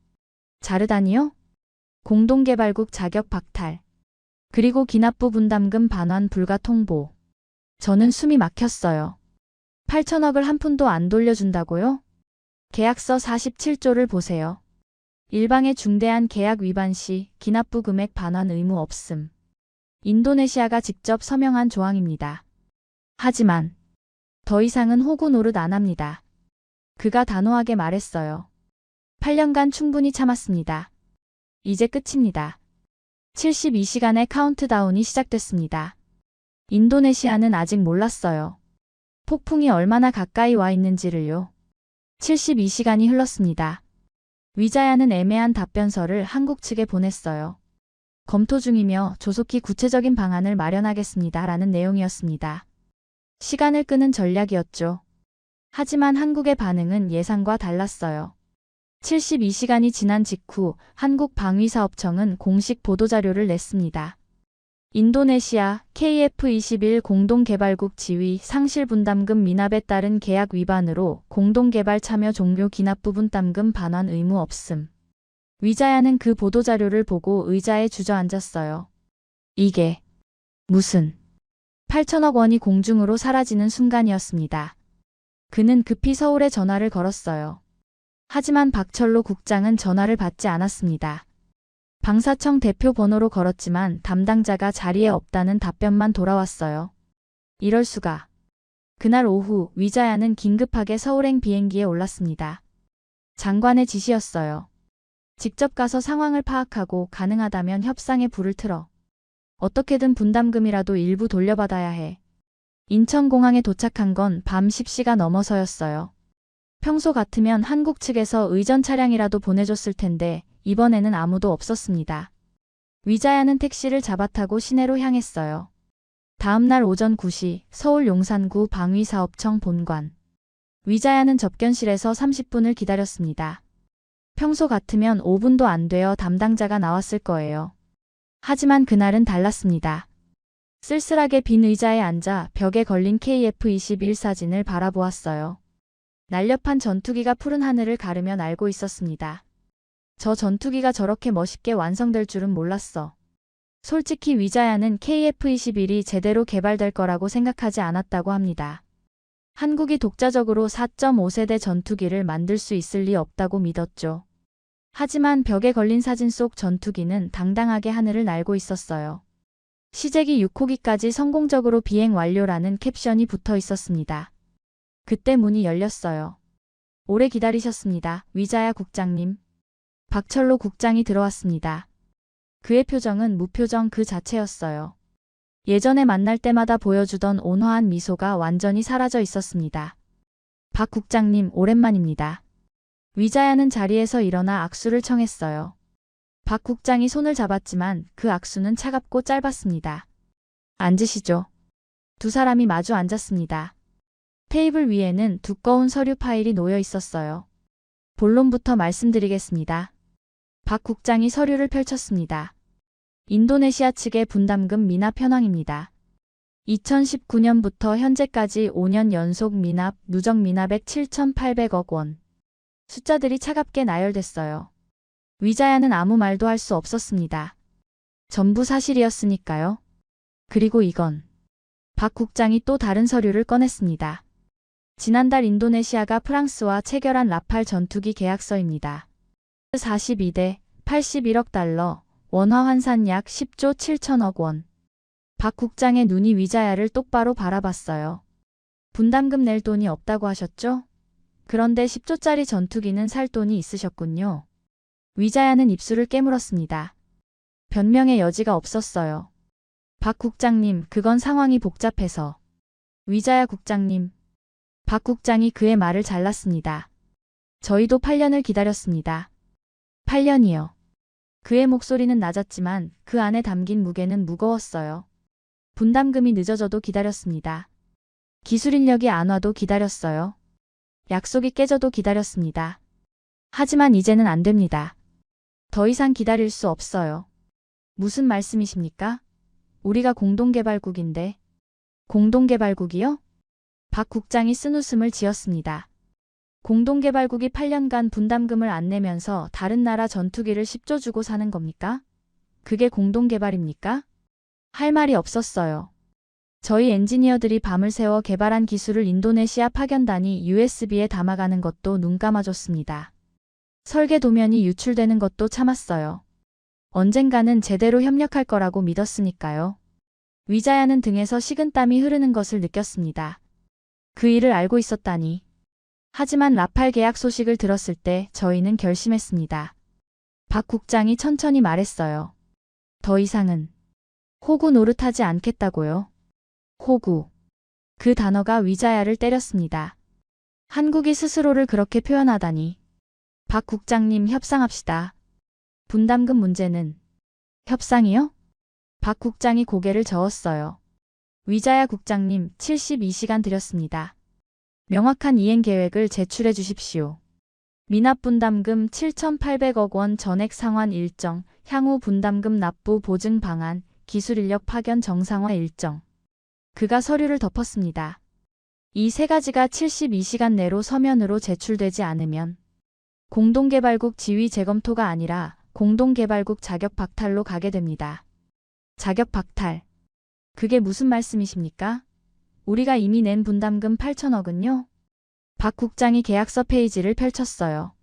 자르다니요? 공동개발국 자격 박탈. 그리고 기납부 분담금 반환 불가 통보. 저는 숨이 막혔어요. 8천억을 한 푼도 안 돌려준다고요? 계약서 47조를 보세요. 일방의 중대한 계약 위반 시 기납부 금액 반환 의무 없음. 인도네시아가 직접 서명한 조항입니다. 하지만 더 이상은 호구 노릇 안 합니다. 그가 단호하게 말했어요. 8년간 충분히 참았습니다. 이제 끝입니다. 72시간의 카운트다운이 시작됐습니다. 인도네시아는 아직 몰랐어요. 폭풍이 얼마나 가까이 와 있는지를요. 72시간이 흘렀습니다. 위자야는 애매한 답변서를 한국 측에 보냈어요. 검토 중이며 조속히 구체적인 방안을 마련하겠습니다. 라는 내용이었습니다. 시간을 끄는 전략이었죠. 하지만 한국의 반응은 예상과 달랐어요. 72시간이 지난 직후 한국방위사업청은 공식 보도자료를 냈습니다. 인도네시아 KF21 공동개발국 지위 상실 분담금 미납에 따른 계약 위반으로 공동개발 참여 종료 기납부 분담금 반환 의무 없음. 위자야는 그 보도자료를 보고 의자에 주저앉았어요. 이게 무슨 8천억 원이 공중으로 사라지는 순간이었습니다. 그는 급히 서울에 전화를 걸었어요. 하지만 박철로 국장은 전화를 받지 않았습니다. 방사청 대표 번호로 걸었지만 담당자가 자리에 없다는 답변만 돌아왔어요. 이럴 수가. 그날 오후 위자야는 긴급하게 서울행 비행기에 올랐습니다. 장관의 지시였어요. 직접 가서 상황을 파악하고 가능하다면 협상에 불을 틀어. 어떻게든 분담금이라도 일부 돌려받아야 해. 인천공항에 도착한 건 밤 10시가 넘어서였어요. 평소 같으면 한국 측에서 의전 차량이라도 보내줬을 텐데 이번에는 아무도 없었습니다. 위자야는 택시를 잡아 타고 시내로 향했어요. 다음 날 오전 9시 서울 용산구 방위사업청 본관. 위자야는 접견실에서 30분을 기다렸습니다. 평소 같으면 5분도 안 되어 담당자가 나왔을 거예요. 하지만 그날은 달랐습니다. 쓸쓸하게 빈 의자에 앉아 벽에 걸린 KF-21 사진을 바라보았어요. 날렵한 전투기가 푸른 하늘을 가르며 날고 있었습니다. 저 전투기가 저렇게 멋있게 완성될 줄은 몰랐어. 솔직히 위자야는 KF-21이 제대로 개발될 거라고 생각하지 않았다고 합니다. 한국이 독자적으로 4.5세대 전투기를 만들 수 있을 리 없다고 믿었죠. 하지만 벽에 걸린 사진 속 전투기는 당당하게 하늘을 날고 있었어요. 시제기 6호기까지 성공적으로 비행 완료라는 캡션이 붙어 있었습니다. 그때 문이 열렸어요. 오래 기다리셨습니다. 위자야 국장님. 박철로 국장이 들어왔습니다. 그의 표정은 무표정 그 자체였어요. 예전에 만날 때마다 보여주던 온화한 미소가 완전히 사라져 있었습니다. 박 국장님, 오랜만입니다. 위자야는 자리에서 일어나 악수를 청했어요. 박 국장이 손을 잡았지만 그 악수는 차갑고 짧았습니다. 앉으시죠. 두 사람이 마주 앉았습니다. 테이블 위에는 두꺼운 서류 파일이 놓여 있었어요. 본론부터 말씀드리겠습니다. 박 국장이 서류를 펼쳤습니다. 인도네시아 측의 분담금 미납 현황입니다. 2019년부터 현재까지 5년 연속 미납, 누적 미납액 7,800억 원. 숫자들이 차갑게 나열됐어요. 위자야는 아무 말도 할 수 없었습니다. 전부 사실이었으니까요. 그리고 이건. 박 국장이 또 다른 서류를 꺼냈습니다. 지난달 인도네시아가 프랑스와 체결한 라팔 전투기 계약서입니다. 42대 81억 달러, 원화 환산 약 10조 7천억 원. 박 국장의 눈이 위자야를 똑바로 바라봤어요. 분담금 낼 돈이 없다고 하셨죠? 그런데 10조짜리 전투기는 살 돈이 있으셨군요. 위자야는 입술을 깨물었습니다. 변명의 여지가 없었어요. 박 국장님, 그건 상황이 복잡해서. 위자야 국장님. 박 국장이 그의 말을 잘랐습니다. 저희도 8년을 기다렸습니다. 8년이요. 그의 목소리는 낮았지만 그 안에 담긴 무게는 무거웠어요. 분담금이 늦어져도 기다렸습니다. 기술 인력이 안 와도 기다렸어요. 약속이 깨져도 기다렸습니다. 하지만 이제는 안 됩니다. 더 이상 기다릴 수 없어요. 무슨 말씀이십니까? 우리가 공동개발국인데. 공동개발국이요? 박 국장이 쓴웃음을 지었습니다. 공동개발국이 8년간 분담금을 안 내면서 다른 나라 전투기를 10조 주고 사는 겁니까? 그게 공동개발입니까? 할 말이 없었어요. 저희 엔지니어들이 밤을 새워 개발한 기술을 인도네시아 파견단이 USB에 담아가는 것도 눈 감아줬습니다. 설계 도면이 유출되는 것도 참았어요. 언젠가는 제대로 협력할 거라고 믿었으니까요. 위자야는 등에서 식은땀이 흐르는 것을 느꼈습니다. 그 일을 알고 있었다니. 하지만 라팔 계약 소식을 들었을 때 저희는 결심했습니다. 박 국장이 천천히 말했어요. 더 이상은 호구 노릇하지 않겠다고요. 호구. 그 단어가 위자야를 때렸습니다. 한국이 스스로를 그렇게 표현하다니. 박 국장님, 협상합시다. 분담금 문제는. 협상이요? 박 국장이 고개를 저었어요. 위자야 국장님, 72시간 드렸습니다. 명확한 이행 계획을 제출해 주십시오. 미납 분담금 7,800억 원 전액 상환 일정, 향후 분담금 납부 보증 방안, 기술 인력 파견 정상화 일정. 그가 서류를 덮었습니다. 이 세 가지가 72시간 내로 서면으로 제출되지 않으면 공동개발국 지위 재검토가 아니라 공동개발국 자격 박탈로 가게 됩니다. 자격 박탈. 그게 무슨 말씀이십니까? 우리가 이미 낸 분담금 8천억은요? 박 국장이 계약서 페이지를 펼쳤어요.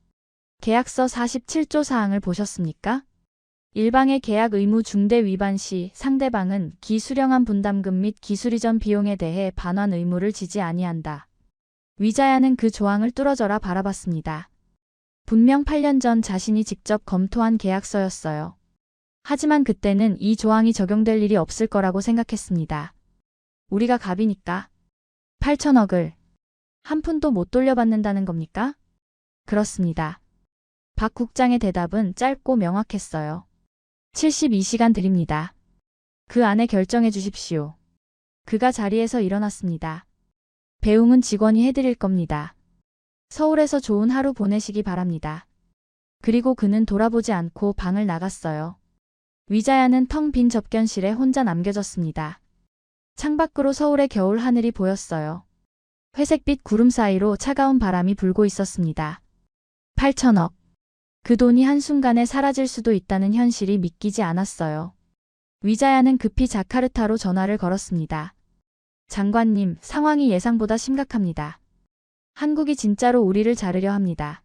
계약서 47조 사항을 보셨습니까? 일방의 계약 의무 중대 위반 시 상대방은 기수령한 분담금 및 기술 이전 비용에 대해 반환 의무를 지지 아니한다. 위자야는 그 조항을 뚫어져라 바라봤습니다. 분명 8년 전 자신이 직접 검토한 계약서였어요. 하지만 그때는 이 조항이 적용될 일이 없을 거라고 생각했습니다. 우리가 갑이니까 8천억을 한 푼도 못 돌려받는다는 겁니까? 그렇습니다. 박 국장의 대답은 짧고 명확했어요. 72시간 드립니다. 그 안에 결정해 주십시오. 그가 자리에서 일어났습니다. 배웅은 직원이 해드릴 겁니다. 서울에서 좋은 하루 보내시기 바랍니다. 그리고 그는 돌아보지 않고 방을 나갔어요. 위자야는 텅 빈 접견실에 혼자 남겨졌습니다. 창밖으로 서울의 겨울 하늘이 보였어요. 회색빛 구름 사이로 차가운 바람이 불고 있었습니다. 8천억. 그 돈이 한순간에 사라질 수도 있다는 현실이 믿기지 않았어요. 위자야는 급히 자카르타로 전화를 걸었습니다. 장관님, 상황이 예상보다 심각합니다. 한국이 진짜로 우리를 자르려 합니다.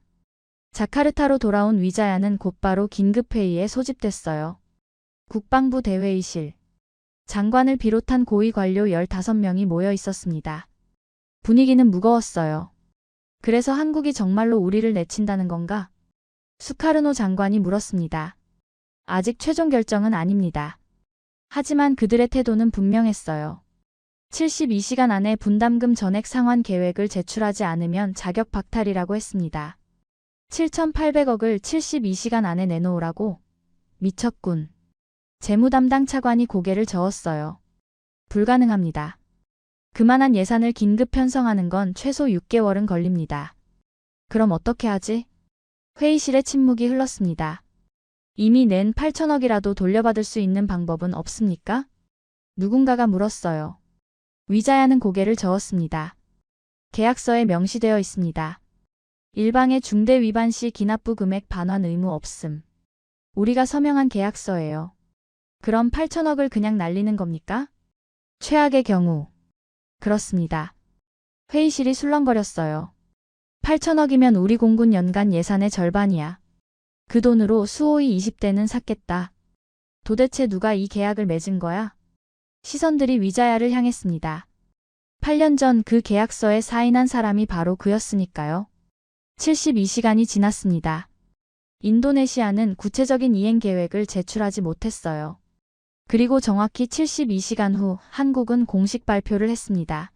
자카르타로 돌아온 위자야는 곧바로 긴급회의에 소집됐어요. 국방부 대회의실. 장관을 비롯한 고위 관료 15명이 모여 있었습니다. 분위기는 무거웠어요. 그래서 한국이 정말로 우리를 내친다는 건가? 수카르노 장관이 물었습니다. 아직 최종 결정은 아닙니다. 하지만 그들의 태도는 분명했어요. 72시간 안에 분담금 전액 상환 계획을 제출하지 않으면 자격 박탈이라고 했습니다. 7,800억을 72시간 안에 내놓으라고? 미쳤군. 재무담당 차관이 고개를 저었어요. 불가능합니다. 그만한 예산을 긴급 편성하는 건 최소 6개월은 걸립니다. 그럼 어떻게 하지? 회의실에 침묵이 흘렀습니다. 이미 낸 8천억이라도 돌려받을 수 있는 방법은 없습니까? 누군가가 물었어요. 위자야는 고개를 저었습니다. 계약서에 명시되어 있습니다. 일방의 중대 위반 시 기납부 금액 반환 의무 없음. 우리가 서명한 계약서예요. 그럼 8천억을 그냥 날리는 겁니까? 최악의 경우. 그렇습니다. 회의실이 술렁거렸어요. 8천억이면 우리 공군 연간 예산의 절반이야. 그 돈으로 수호이 20대는 샀겠다. 도대체 누가 이 계약을 맺은 거야? 시선들이 위자야를 향했습니다. 8년 전 그 계약서에 사인한 사람이 바로 그였으니까요. 72시간이 지났습니다. 인도네시아는 구체적인 이행 계획을 제출하지 못했어요. 그리고 정확히 72시간 후 한국은 공식 발표를 했습니다.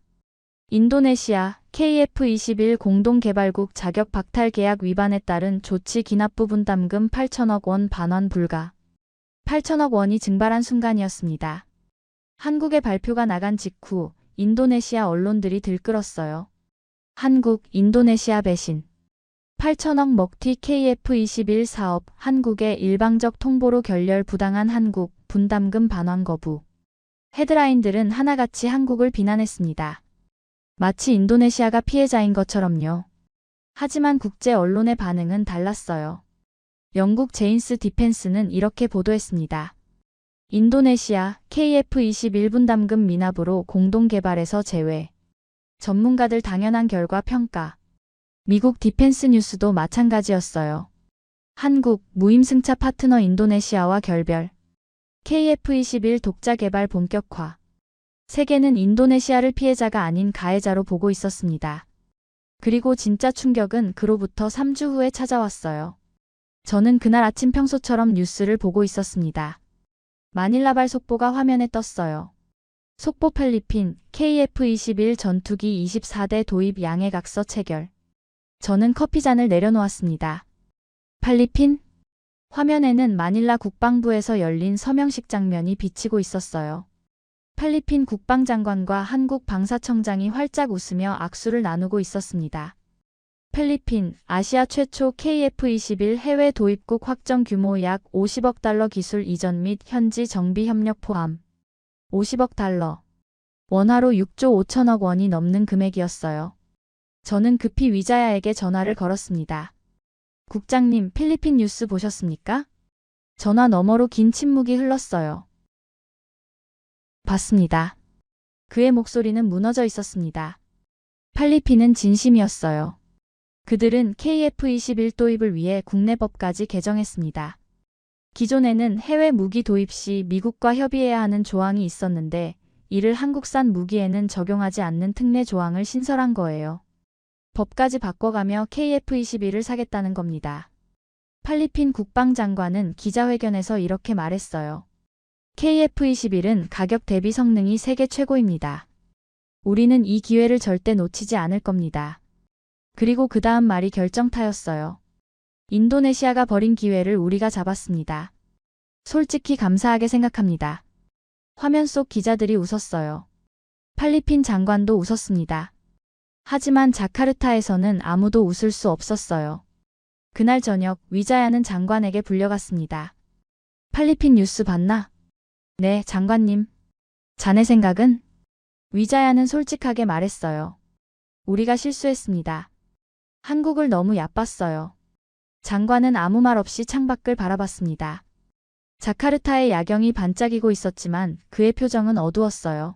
인도네시아 KF21 공동개발국 자격 박탈 계약 위반에 따른 조치 기납부 분담금 8천억 원 반환 불가. 8천억 원이 증발한 순간이었습니다. 한국의 발표가 나간 직후 인도네시아 언론들이 들끓었어요. 한국, 인도네시아 배신. 8천억 먹튀 KF21 사업, 한국의 일방적 통보로 결렬 부당한 한국, 분담금 반환 거부. 헤드라인들은 하나같이 한국을 비난했습니다. 마치 인도네시아가 피해자인 것처럼요. 하지만 국제 언론의 반응은 달랐어요. 영국 제인스 디펜스는 이렇게 보도했습니다. 인도네시아 KF21 분담금 미납으로 공동개발에서 제외. 전문가들 당연한 결과 평가. 미국 디펜스 뉴스도 마찬가지였어요. 한국 무임승차 파트너 인도네시아와 결별. KF21 독자 개발 본격화. 세계는 인도네시아를 피해자가 아닌 가해자로 보고 있었습니다. 그리고 진짜 충격은 그로부터 3주 후에 찾아왔어요. 저는 그날 아침 평소처럼 뉴스를 보고 있었습니다. 마닐라발 속보가 화면에 떴어요. 속보 필리핀 KF21 전투기 24대 도입 양해각서 체결. 저는 커피잔을 내려놓았습니다. 필리핀? 화면에는 마닐라 국방부에서 열린 서명식 장면이 비치고 있었어요. 필리핀 국방장관과 한국 방사청장이 활짝 웃으며 악수를 나누고 있었습니다. 필리핀, 아시아 최초 KF21 해외 도입국 확정 규모 약 50억 달러 기술 이전 및 현지 정비 협력 포함. 50억 달러. 원화로 6조 5천억 원이 넘는 금액이었어요. 저는 급히 위자야에게 전화를 걸었습니다. 국장님, 필리핀 뉴스 보셨습니까? 전화 너머로 긴 침묵이 흘렀어요. 봤습니다. 그의 목소리는 무너져 있었습니다. 필리핀은 진심이었어요. 그들은 KF21 도입을 위해 국내법까지 개정했습니다. 기존에는 해외 무기 도입 시 미국과 협의해야 하는 조항이 있었는데 이를 한국산 무기에는 적용하지 않는 특례 조항을 신설한 거예요. 법까지 바꿔가며 KF21을 사겠다는 겁니다. 필리핀 국방장관은 기자회견에서 이렇게 말했어요. KF21은 가격 대비 성능이 세계 최고입니다. 우리는 이 기회를 절대 놓치지 않을 겁니다. 그리고 그 다음 말이 결정타였어요. 인도네시아가 버린 기회를 우리가 잡았습니다. 솔직히 감사하게 생각합니다. 화면 속 기자들이 웃었어요. 팔리핀 장관도 웃었습니다. 하지만 자카르타에서는 아무도 웃을 수 없었어요. 그날 저녁 위자야는 장관에게 불려갔습니다. 팔리핀 뉴스 봤나? 네, 장관님. 자네 생각은? 위자야는 솔직하게 말했어요. 우리가 실수했습니다. 한국을 너무 얕봤어요. 장관은 아무 말 없이 창밖을 바라봤습니다. 자카르타의 야경이 반짝이고 있었지만 그의 표정은 어두웠어요.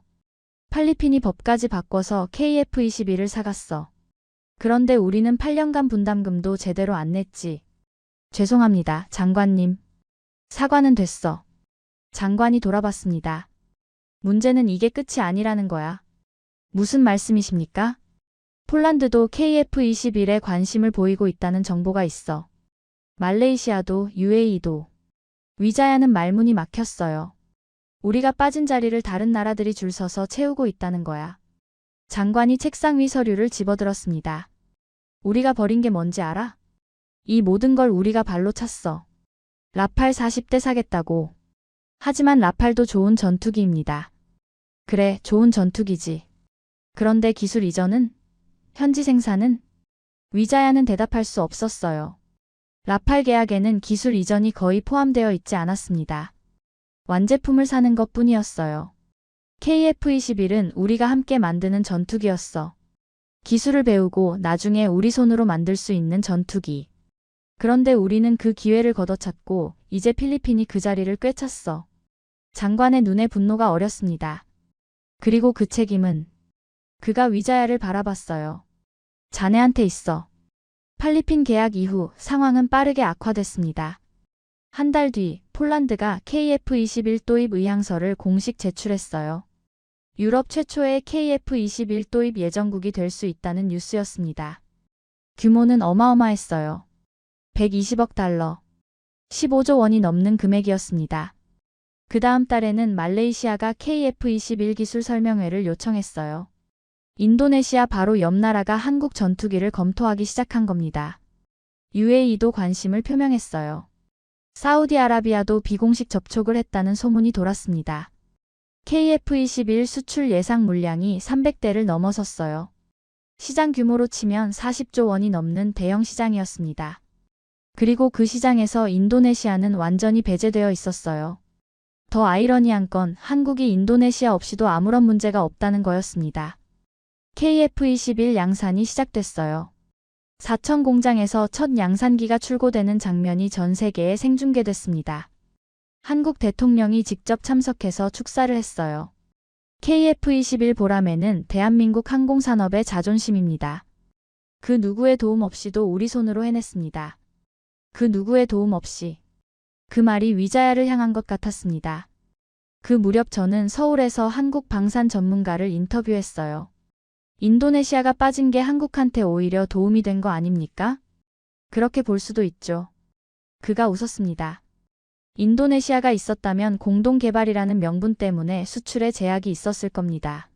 팔리핀이 법까지 바꿔서 KF-21을 사갔어. 그런데 우리는 8년간 분담금도 제대로 안 냈지. 죄송합니다, 장관님. 사과는 됐어. 장관이 돌아봤습니다. 문제는 이게 끝이 아니라는 거야. 무슨 말씀이십니까? 폴란드도 KF-21에 관심을 보이고 있다는 정보가 있어. 말레이시아도 UAE도. 위자야는 말문이 막혔어요. 우리가 빠진 자리를 다른 나라들이 줄 서서 채우고 있다는 거야. 장관이 책상 위 서류를 집어들었습니다. 우리가 버린 게 뭔지 알아? 이 모든 걸 우리가 발로 찼어. 라팔 40대 사겠다고. 하지만 라팔도 좋은 전투기입니다. 그래, 좋은 전투기지. 그런데 기술 이전은? 현지 생산은? 위자야는 대답할 수 없었어요. 라팔 계약에는 기술 이전이 거의 포함되어 있지 않았습니다. 완제품을 사는 것 뿐이었어요. KF-21은 우리가 함께 만드는 전투기였어. 기술을 배우고 나중에 우리 손으로 만들 수 있는 전투기. 그런데 우리는 그 기회를 걷어찼고 이제 필리핀이 그 자리를 꿰찼어. 장관의 눈에 분노가 어렸습니다. 그리고 그 책임은? 그가 위자야를 바라봤어요. 자네한테 있어. 필리핀 계약 이후 상황은 빠르게 악화됐습니다. 한 달 뒤 폴란드가 KF-21 도입 의향서를 공식 제출했어요. 유럽 최초의 KF-21 도입 예정국이 될 수 있다는 뉴스였습니다. 규모는 어마어마했어요. 120억 달러, 15조 원이 넘는 금액이었습니다. 그 다음 달에는 말레이시아가 KF-21 기술 설명회를 요청했어요. 인도네시아 바로 옆 나라가 한국 전투기를 검토하기 시작한 겁니다. UAE도 관심을 표명했어요. 사우디아라비아도 비공식 접촉을 했다는 소문이 돌았습니다. KF-21 수출 예상 물량이 300대를 넘어섰어요. 시장 규모로 치면 40조 원이 넘는 대형 시장이었습니다. 그리고 그 시장에서 인도네시아는 완전히 배제되어 있었어요. 더 아이러니한 건 한국이 인도네시아 없이도 아무런 문제가 없다는 거였습니다. KF-21 양산이 시작됐어요. 사천 공장에서 첫 양산기가 출고되는 장면이 전 세계에 생중계됐습니다. 한국 대통령이 직접 참석해서 축사를 했어요. KF-21 보람에는 대한민국 항공산업의 자존심입니다. 그 누구의 도움 없이도 우리 손으로 해냈습니다. 그 누구의 도움 없이. 그 말이 위자야를 향한 것 같았습니다. 그 무렵 저는 서울에서 한국 방산 전문가를 인터뷰했어요. 인도네시아가 빠진 게 한국한테 오히려 도움이 된 거 아닙니까? 그렇게 볼 수도 있죠. 그가 웃었습니다. 인도네시아가 있었다면 공동개발이라는 명분 때문에 수출에 제약이 있었을 겁니다.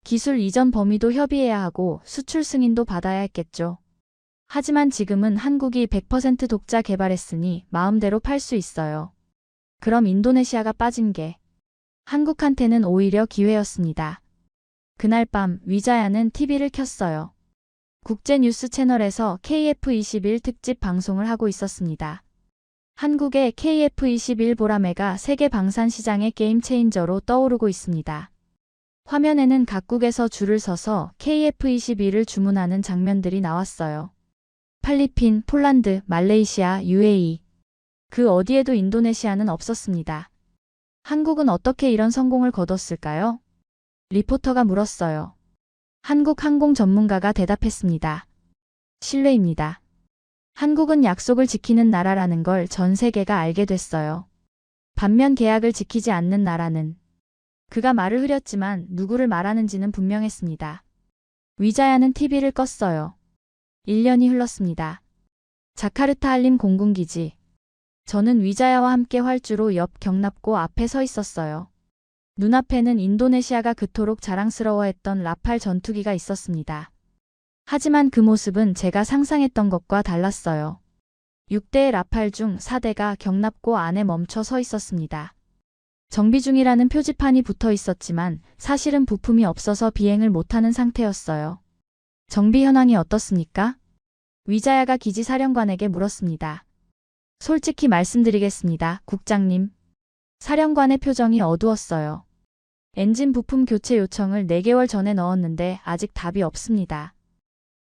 기술 이전 범위도 협의해야 하고 수출 승인도 받아야 했겠죠. 하지만 지금은 한국이 100% 독자 개발했으니 마음대로 팔 수 있어요. 그럼 인도네시아가 빠진 게 한국한테는 오히려 기회였습니다. 그날 밤 위자야는 TV를 켰어요. 국제뉴스 채널에서 KF-21 특집 방송을 하고 있었습니다. 한국의 KF-21 보라매가 세계 방산 시장의 게임 체인저로 떠오르고 있습니다. 화면에는 각국에서 줄을 서서 KF-21을 주문하는 장면들이 나왔어요. 필리핀, 폴란드, 말레이시아, UAE. 그 어디에도 인도네시아는 없었습니다. 한국은 어떻게 이런 성공을 거뒀을까요? 리포터가 물었어요. 한국 항공 전문가가 대답했습니다. 신뢰입니다. 한국은 약속을 지키는 나라라는 걸 전 세계가 알게 됐어요. 반면 계약을 지키지 않는 나라는. 그가 말을 흐렸지만 누구를 말하는지는 분명했습니다. 위자야는 TV를 껐어요. 1년이 흘렀습니다. 자카르타 한림 공군기지. 저는 위자야와 함께 활주로 옆 경납고 앞에 서 있었어요. 눈앞에는 인도네시아가 그토록 자랑스러워했던 라팔 전투기가 있었습니다. 하지만 그 모습은 제가 상상했던 것과 달랐어요. 6대의 라팔 중 4대가 경납고 안에 멈춰 서 있었습니다. 정비 중이라는 표지판이 붙어 있었지만 사실은 부품이 없어서 비행을 못하는 상태였어요. 정비 현황이 어떻습니까? 위자야가 기지사령관에게 물었습니다. 솔직히 말씀드리겠습니다, 국장님. 사령관의 표정이 어두웠어요. 엔진 부품 교체 요청을 4개월 전에 넣었는데 아직 답이 없습니다.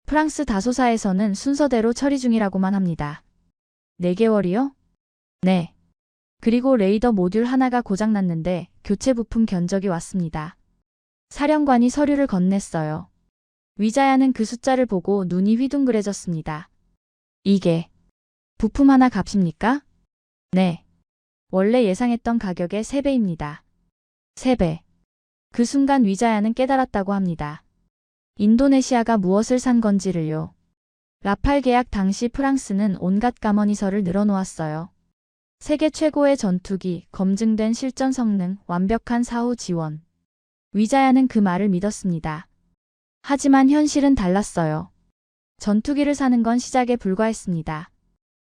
프랑스 다소사에서는 순서대로 처리 중이라고만 합니다. 4개월이요? 네. 그리고 레이더 모듈 하나가 고장났는데 교체 부품 견적이 왔습니다. 사령관이 서류를 건넸어요. 위자야는 그 숫자를 보고 눈이 휘둥그레졌습니다. 이게 부품 하나 값입니까? 네. 원래 예상했던 가격의 3배입니다. 3배. 그 순간 위자야는 깨달았다고 합니다. 인도네시아가 무엇을 산 건지를요. 라팔 계약 당시 프랑스는 온갖 가머니서를 늘어놓았어요. 세계 최고의 전투기, 검증된 실전 성능, 완벽한 사후 지원. 위자야는 그 말을 믿었습니다. 하지만 현실은 달랐어요. 전투기를 사는 건 시작에 불과했습니다.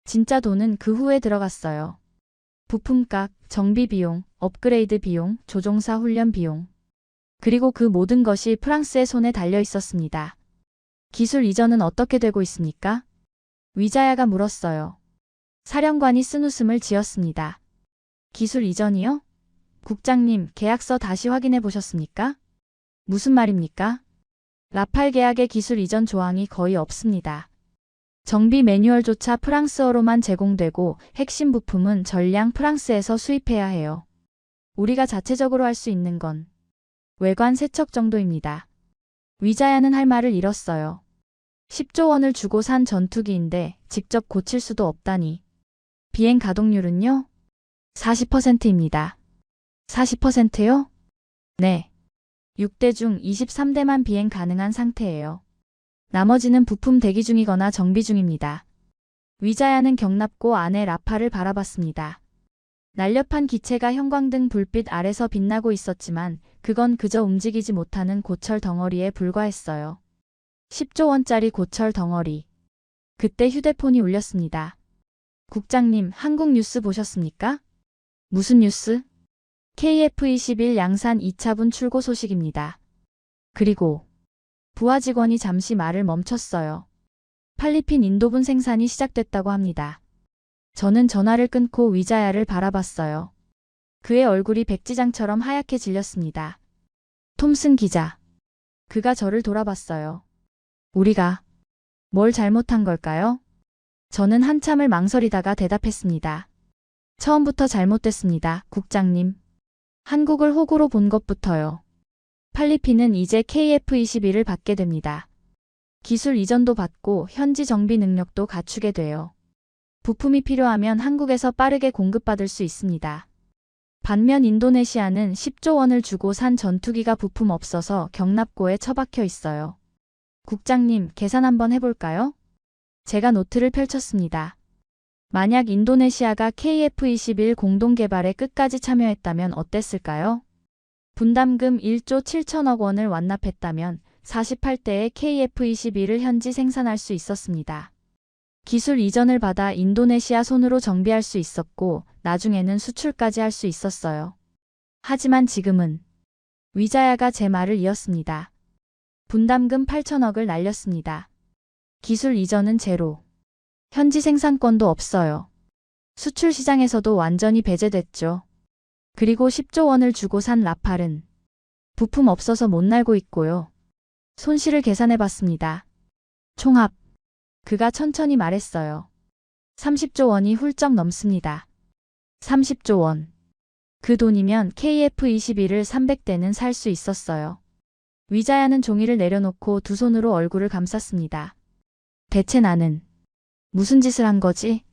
진짜 돈은 그 후에 들어갔어요. 부품값, 정비 비용, 업그레이드 비용, 조종사 훈련 비용. 그리고 그 모든 것이 프랑스의 손에 달려 있었습니다. 기술 이전은 어떻게 되고 있습니까? 위자야가 물었어요. 사령관이 쓴웃음을 지었습니다. 기술 이전이요? 국장님, 계약서 다시 확인해 보셨습니까? 무슨 말입니까? 라팔 계약의 기술 이전 조항이 거의 없습니다. 정비 매뉴얼조차 프랑스어로만 제공되고 핵심 부품은 전량 프랑스에서 수입해야 해요. 우리가 자체적으로 할 수 있는 건 외관 세척 정도입니다. 위자야는 할 말을 잃었어요. 10조 원을 주고 산 전투기인데 직접 고칠 수도 없다니. 비행 가동률은요? 40%입니다. 40%요? 네. 6대 중 23대만 비행 가능한 상태예요. 나머지는 부품 대기 중이거나 정비 중입니다. 위자야는 경납고 안에 라팔을 바라봤습니다. 날렵한 기체가 형광등 불빛 아래서 빛나고 있었지만 그건 그저 움직이지 못하는 고철 덩어리에 불과했어요. 10조 원짜리 고철 덩어리. 그때 휴대폰이 울렸습니다. 국장님, 한국 뉴스 보셨습니까? 무슨 뉴스? KF-21 양산 2차분 출고 소식입니다. 그리고 부하 직원이 잠시 말을 멈췄어요. 필리핀 인도분 생산이 시작됐다고 합니다. 저는 전화를 끊고 위자야를 바라봤어요. 그의 얼굴이 백지장처럼 하얗게 질렸습니다. 톰슨 기자. 그가 저를 돌아봤어요. 우리가 뭘 잘못한 걸까요? 저는 한참을 망설이다가 대답했습니다. 처음부터 잘못됐습니다, 국장님. 한국을 호구로 본 것부터요. 필리핀은 이제 KF-21을 받게 됩니다. 기술 이전도 받고 현지 정비 능력도 갖추게 돼요. 부품이 필요하면 한국에서 빠르게 공급받을 수 있습니다. 반면 인도네시아는 10조 원을 주고 산 전투기가 부품 없어서 경납고에 처박혀 있어요. 국장님, 계산 한번 해볼까요? 제가 노트를 펼쳤습니다. 만약 인도네시아가 KF-21 공동개발에 끝까지 참여했다면 어땠을까요? 분담금 1조 7천억 원을 완납했다면 48대의 KF-21을 현지 생산할 수 있었습니다. 기술 이전을 받아 인도네시아 손으로 정비할 수 있었고 나중에는 수출까지 할 수 있었어요. 하지만 지금은 위자야가 제 말을 이었습니다. 분담금 8천억을 날렸습니다. 기술 이전은 제로. 현지 생산권도 없어요. 수출 시장에서도 완전히 배제됐죠. 그리고 10조 원을 주고 산 라팔은 부품 없어서 못 날고 있고요. 손실을 계산해봤습니다. 총합. 그가 천천히 말했어요. 30조 원이 훌쩍 넘습니다. 30조 원. 그 돈이면 KF-21을 300대는 살 수 있었어요. 위자야는 종이를 내려놓고 두 손으로 얼굴을 감쌌습니다. 대체 나는 무슨 짓을 한 거지?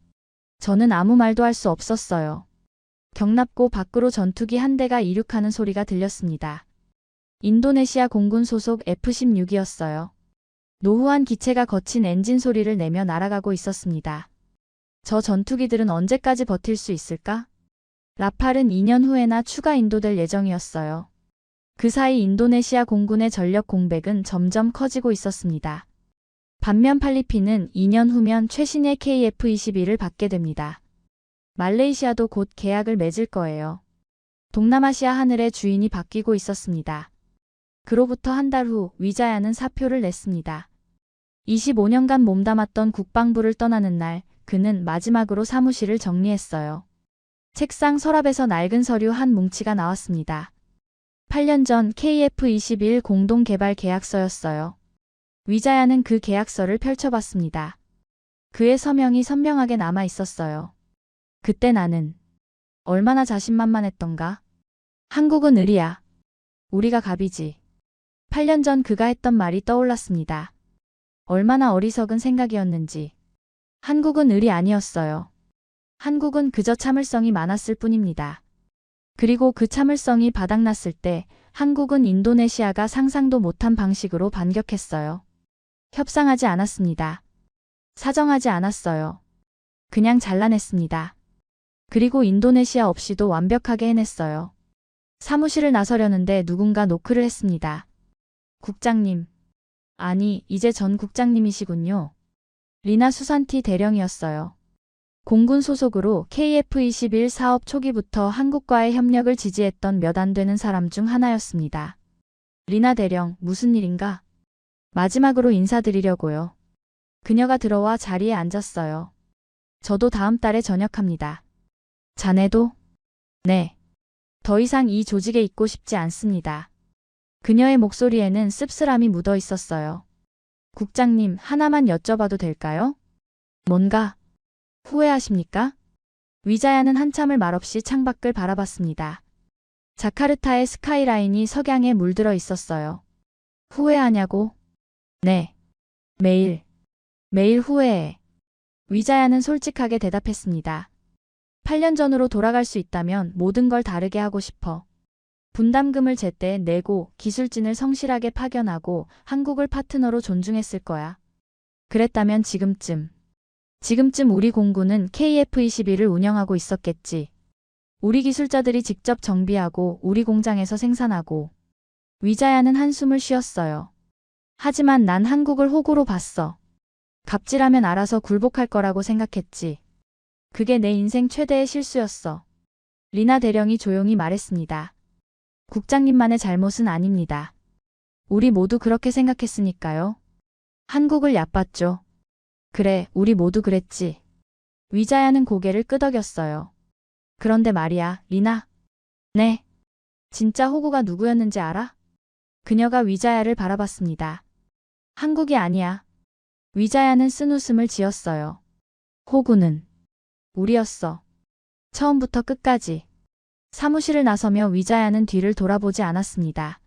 저는 아무 말도 할 수 없었어요. 경납고 밖으로 전투기 한 대가 이륙하는 소리가 들렸습니다. 인도네시아 공군 소속 F-16이었어요. 노후한 기체가 거친 엔진 소리를 내며 날아가고 있었습니다. 저 전투기들은 언제까지 버틸 수 있을까? 라팔은 2년 후에나 추가 인도될 예정이었어요. 그 사이 인도네시아 공군의 전력 공백은 점점 커지고 있었습니다. 반면 필리핀은 2년 후면 최신의 KF-21을 받게 됩니다. 말레이시아도 곧 계약을 맺을 거예요. 동남아시아 하늘의 주인이 바뀌고 있었습니다. 그로부터 한 달 후 위자야는 사표를 냈습니다. 25년간 몸담았던 국방부를 떠나는 날 그는 마지막으로 사무실을 정리했어요. 책상 서랍에서 낡은 서류 한 뭉치가 나왔습니다. 8년 전 KF-21 공동개발 계약서였어요. 위자야는 그 계약서를 펼쳐봤습니다. 그의 서명이 선명하게 남아 있었어요. 그때 나는 얼마나 자신만만했던가. 한국은 을이야. 우리가 갑이지. 8년 전 그가 했던 말이 떠올랐습니다. 얼마나 어리석은 생각이었는지. 한국은 을이 아니었어요. 한국은 그저 참을성이 많았을 뿐입니다. 그리고 그 참을성이 바닥났을 때 한국은 인도네시아가 상상도 못한 방식으로 반격했어요. 협상하지 않았습니다. 사정하지 않았어요. 그냥 잘라냈습니다. 그리고 인도네시아 없이도 완벽하게 해냈어요. 사무실을 나서려는데 누군가 노크를 했습니다. 국장님. 아니, 이제 전 국장님이시군요. 리나 수산티 대령이었어요. 공군 소속으로 KF-21 사업 초기부터 한국과의 협력을 지지했던 몇 안 되는 사람 중 하나였습니다. 리나 대령, 무슨 일인가? 마지막으로 인사드리려고요. 그녀가 들어와 자리에 앉았어요. 저도 다음 달에 전역합니다. 자네도? 네. 더 이상 이 조직에 있고 싶지 않습니다. 그녀의 목소리에는 씁쓸함이 묻어 있었어요. 국장님, 하나만 여쭤봐도 될까요? 뭔가 후회하십니까? 위자야는 한참을 말없이 창밖을 바라봤습니다. 자카르타의 스카이라인이 석양에 물들어 있었어요. 후회하냐고? 네. 매일 후회해. 위자야는 솔직하게 대답했습니다. 8년 전으로 돌아갈 수 있다면 모든 걸 다르게 하고 싶어. 분담금을 제때 내고 기술진을 성실하게 파견하고 한국을 파트너로 존중했을 거야. 그랬다면 지금쯤 우리 공군은 KF-21을 운영하고 있었겠지. 우리 기술자들이 직접 정비하고 우리 공장에서 생산하고. 위자야는 한숨을 쉬었어요. 하지만 난 한국을 호구로 봤어. 갑질하면 알아서 굴복할 거라고 생각했지. 그게 내 인생 최대의 실수였어. 리나 대령이 조용히 말했습니다. 국장님만의 잘못은 아닙니다. 우리 모두 그렇게 생각했으니까요. 한국을 얕봤죠. 그래, 우리 모두 그랬지. 위자야는 고개를 끄덕였어요. 그런데 말이야, 리나. 네. 진짜 호구가 누구였는지 알아? 그녀가 위자야를 바라봤습니다. 한국이 아니야. 위자야는 쓴웃음을 지었어요. 호구는 우리였어. 처음부터 끝까지. 사무실을 나서며 위자야는 뒤를 돌아보지 않았습니다.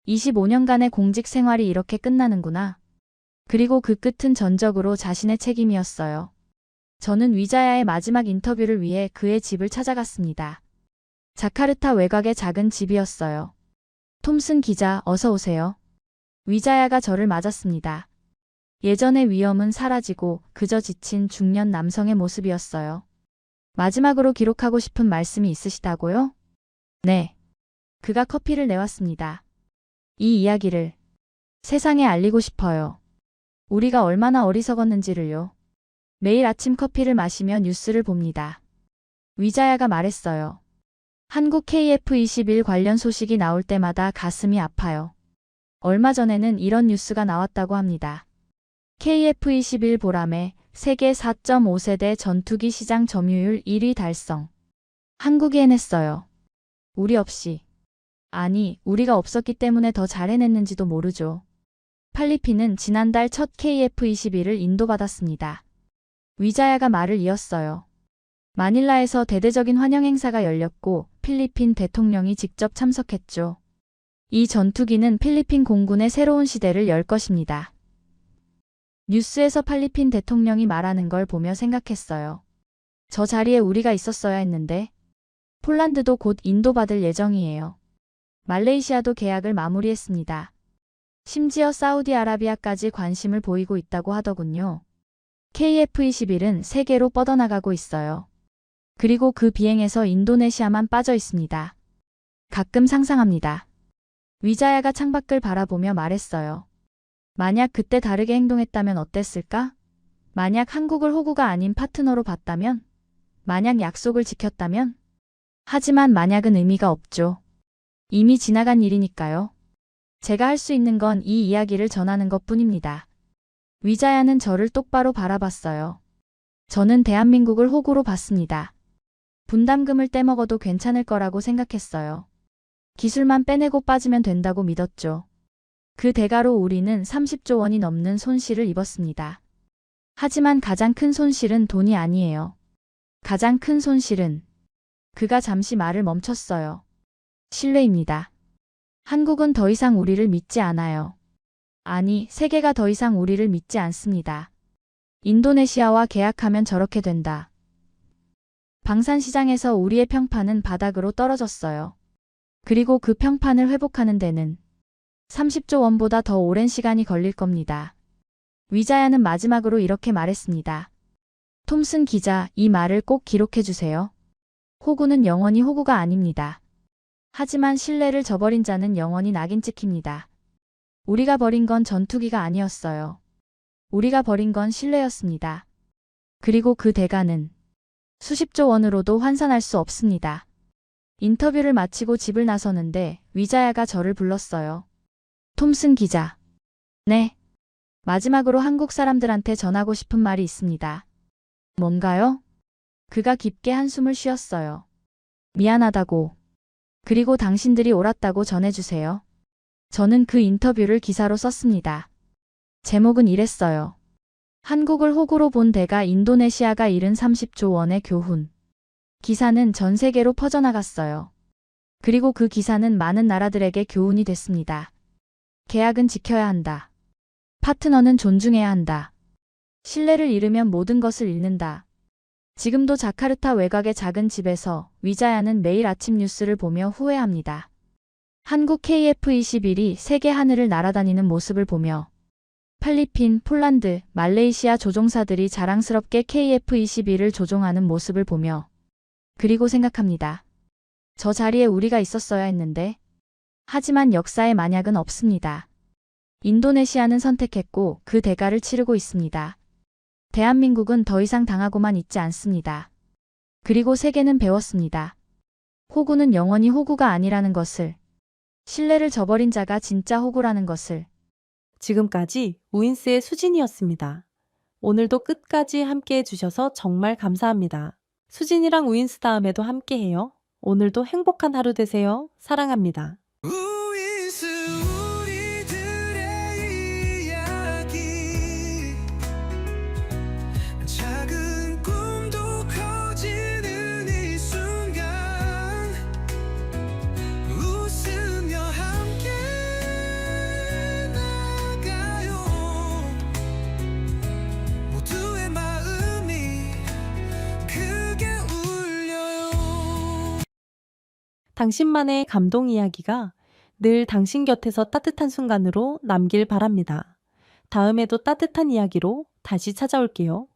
25년간의 공직 생활이 이렇게 끝나는구나. 그리고 그 끝은 전적으로 자신의 책임이었어요. 저는 위자야의 마지막 인터뷰를 위해 그의 집을 찾아갔습니다. 자카르타 외곽의 작은 집이었어요. 톰슨 기자, 어서 오세요. 위자야가 저를 맞았습니다. 예전의 위험은 사라지고 그저 지친 중년 남성의 모습이었어요. 마지막으로 기록하고 싶은 말씀이 있으시다고요? 네. 그가 커피를 내왔습니다. 이 이야기를 세상에 알리고 싶어요. 우리가 얼마나 어리석었는지를요. 매일 아침 커피를 마시며 뉴스를 봅니다. 위자야가 말했어요. 한국 KF-21 관련 소식이 나올 때마다 가슴이 아파요. 얼마 전에는 이런 뉴스가 나왔다고 합니다. KF-21 보람에 세계 4.5세대 전투기 시장 점유율 1위 달성. 한국이 해냈어요. 우리 없이. 아니, 우리가 없었기 때문에 더 잘 해냈는지도 모르죠. 필리핀은 지난달 첫 KF-21을 인도받았습니다. 위자야가 말을 이었어요. 마닐라에서 대대적인 환영 행사가 열렸고 필리핀 대통령이 직접 참석했죠. 이 전투기는 필리핀 공군의 새로운 시대를 열 것입니다. 뉴스에서 필리핀 대통령이 말하는 걸 보며 생각했어요. 저 자리에 우리가 있었어야 했는데. 폴란드도 곧 인도받을 예정이에요. 말레이시아도 계약을 마무리했습니다. 심지어 사우디아라비아까지 관심을 보이고 있다고 하더군요. KF-21은 세계로 뻗어나가고 있어요. 그리고 그 비행에서 인도네시아만 빠져 있습니다. 가끔 상상합니다. 위자야가 창밖을 바라보며 말했어요. 만약 그때 다르게 행동했다면 어땠을까? 만약 한국을 호구가 아닌 파트너로 봤다면? 만약 약속을 지켰다면? 하지만 만약은 의미가 없죠. 이미 지나간 일이니까요. 제가 할 수 있는 건 이 이야기를 전하는 것뿐입니다. 위자야는 저를 똑바로 바라봤어요. 저는 대한민국을 호구로 봤습니다. 분담금을 떼먹어도 괜찮을 거라고 생각했어요. 기술만 빼내고 빠지면 된다고 믿었죠. 그 대가로 우리는 30조 원이 넘는 손실을 입었습니다. 하지만 가장 큰 손실은 돈이 아니에요. 가장 큰 손실은 그가 잠시 말을 멈췄어요. 신뢰입니다. 한국은 더 이상 우리를 믿지 않아요. 아니, 세계가 더 이상 우리를 믿지 않습니다. 인도네시아와 계약하면 저렇게 된다. 방산시장에서 우리의 평판은 바닥으로 떨어졌어요. 그리고 그 평판을 회복하는 데는 30조 원보다 더 오랜 시간이 걸릴 겁니다. 위자야는 마지막으로 이렇게 말했습니다. 톰슨 기자, 이 말을 꼭 기록해 주세요. 호구는 영원히 호구가 아닙니다. 하지만 신뢰를 저버린 자는 영원히 낙인 찍힙니다. 우리가 버린 건 전투기가 아니었어요. 우리가 버린 건 신뢰였습니다. 그리고 그 대가는 수십조 원으로도 환산할 수 없습니다. 인터뷰를 마치고 집을 나서는데 위자야가 저를 불렀어요. 톰슨 기자. 네. 마지막으로 한국 사람들한테 전하고 싶은 말이 있습니다. 뭔가요? 그가 깊게 한숨을 쉬었어요. 미안하다고. 그리고 당신들이 옳았다고 전해주세요. 저는 그 인터뷰를 기사로 썼습니다. 제목은 이랬어요. 한국을 호구로 본 데가 인도네시아가 잃은 30조 원의 교훈. 기사는 전 세계로 퍼져나갔어요. 그리고 그 기사는 많은 나라들에게 교훈이 됐습니다. 계약은 지켜야 한다. 파트너는 존중해야 한다. 신뢰를 잃으면 모든 것을 잃는다. 지금도 자카르타 외곽의 작은 집에서 위자야는 매일 아침 뉴스를 보며 후회합니다. 한국 KF-21이 세계 하늘을 날아다니는 모습을 보며 필리핀, 폴란드, 말레이시아 조종사들이 자랑스럽게 KF-21을 조종하는 모습을 보며 그리고 생각합니다. 저 자리에 우리가 있었어야 했는데. 하지만 역사의 만약은 없습니다. 인도네시아는 선택했고 그 대가를 치르고 있습니다. 대한민국은 더 이상 당하고만 있지 않습니다. 그리고 세계는 배웠습니다. 호구는 영원히 호구가 아니라는 것을. 신뢰를 저버린 자가 진짜 호구라는 것을. 지금까지 우인스의 수진이었습니다. 오늘도 끝까지 함께 해주셔서 정말 감사합니다. 수진이랑 우인스 다음에도 함께해요. 오늘도 행복한 하루 되세요. 사랑합니다. 우인스 우리들의 이야기 작은 꿈도 커지는 이 순간 웃으며 함께 나가요 모두의 마음이 크게 울려요. 당신만의 감동 이야기가 늘 당신 곁에서 따뜻한 순간으로 남길 바랍니다. 다음에도 따뜻한 이야기로 다시 찾아올게요.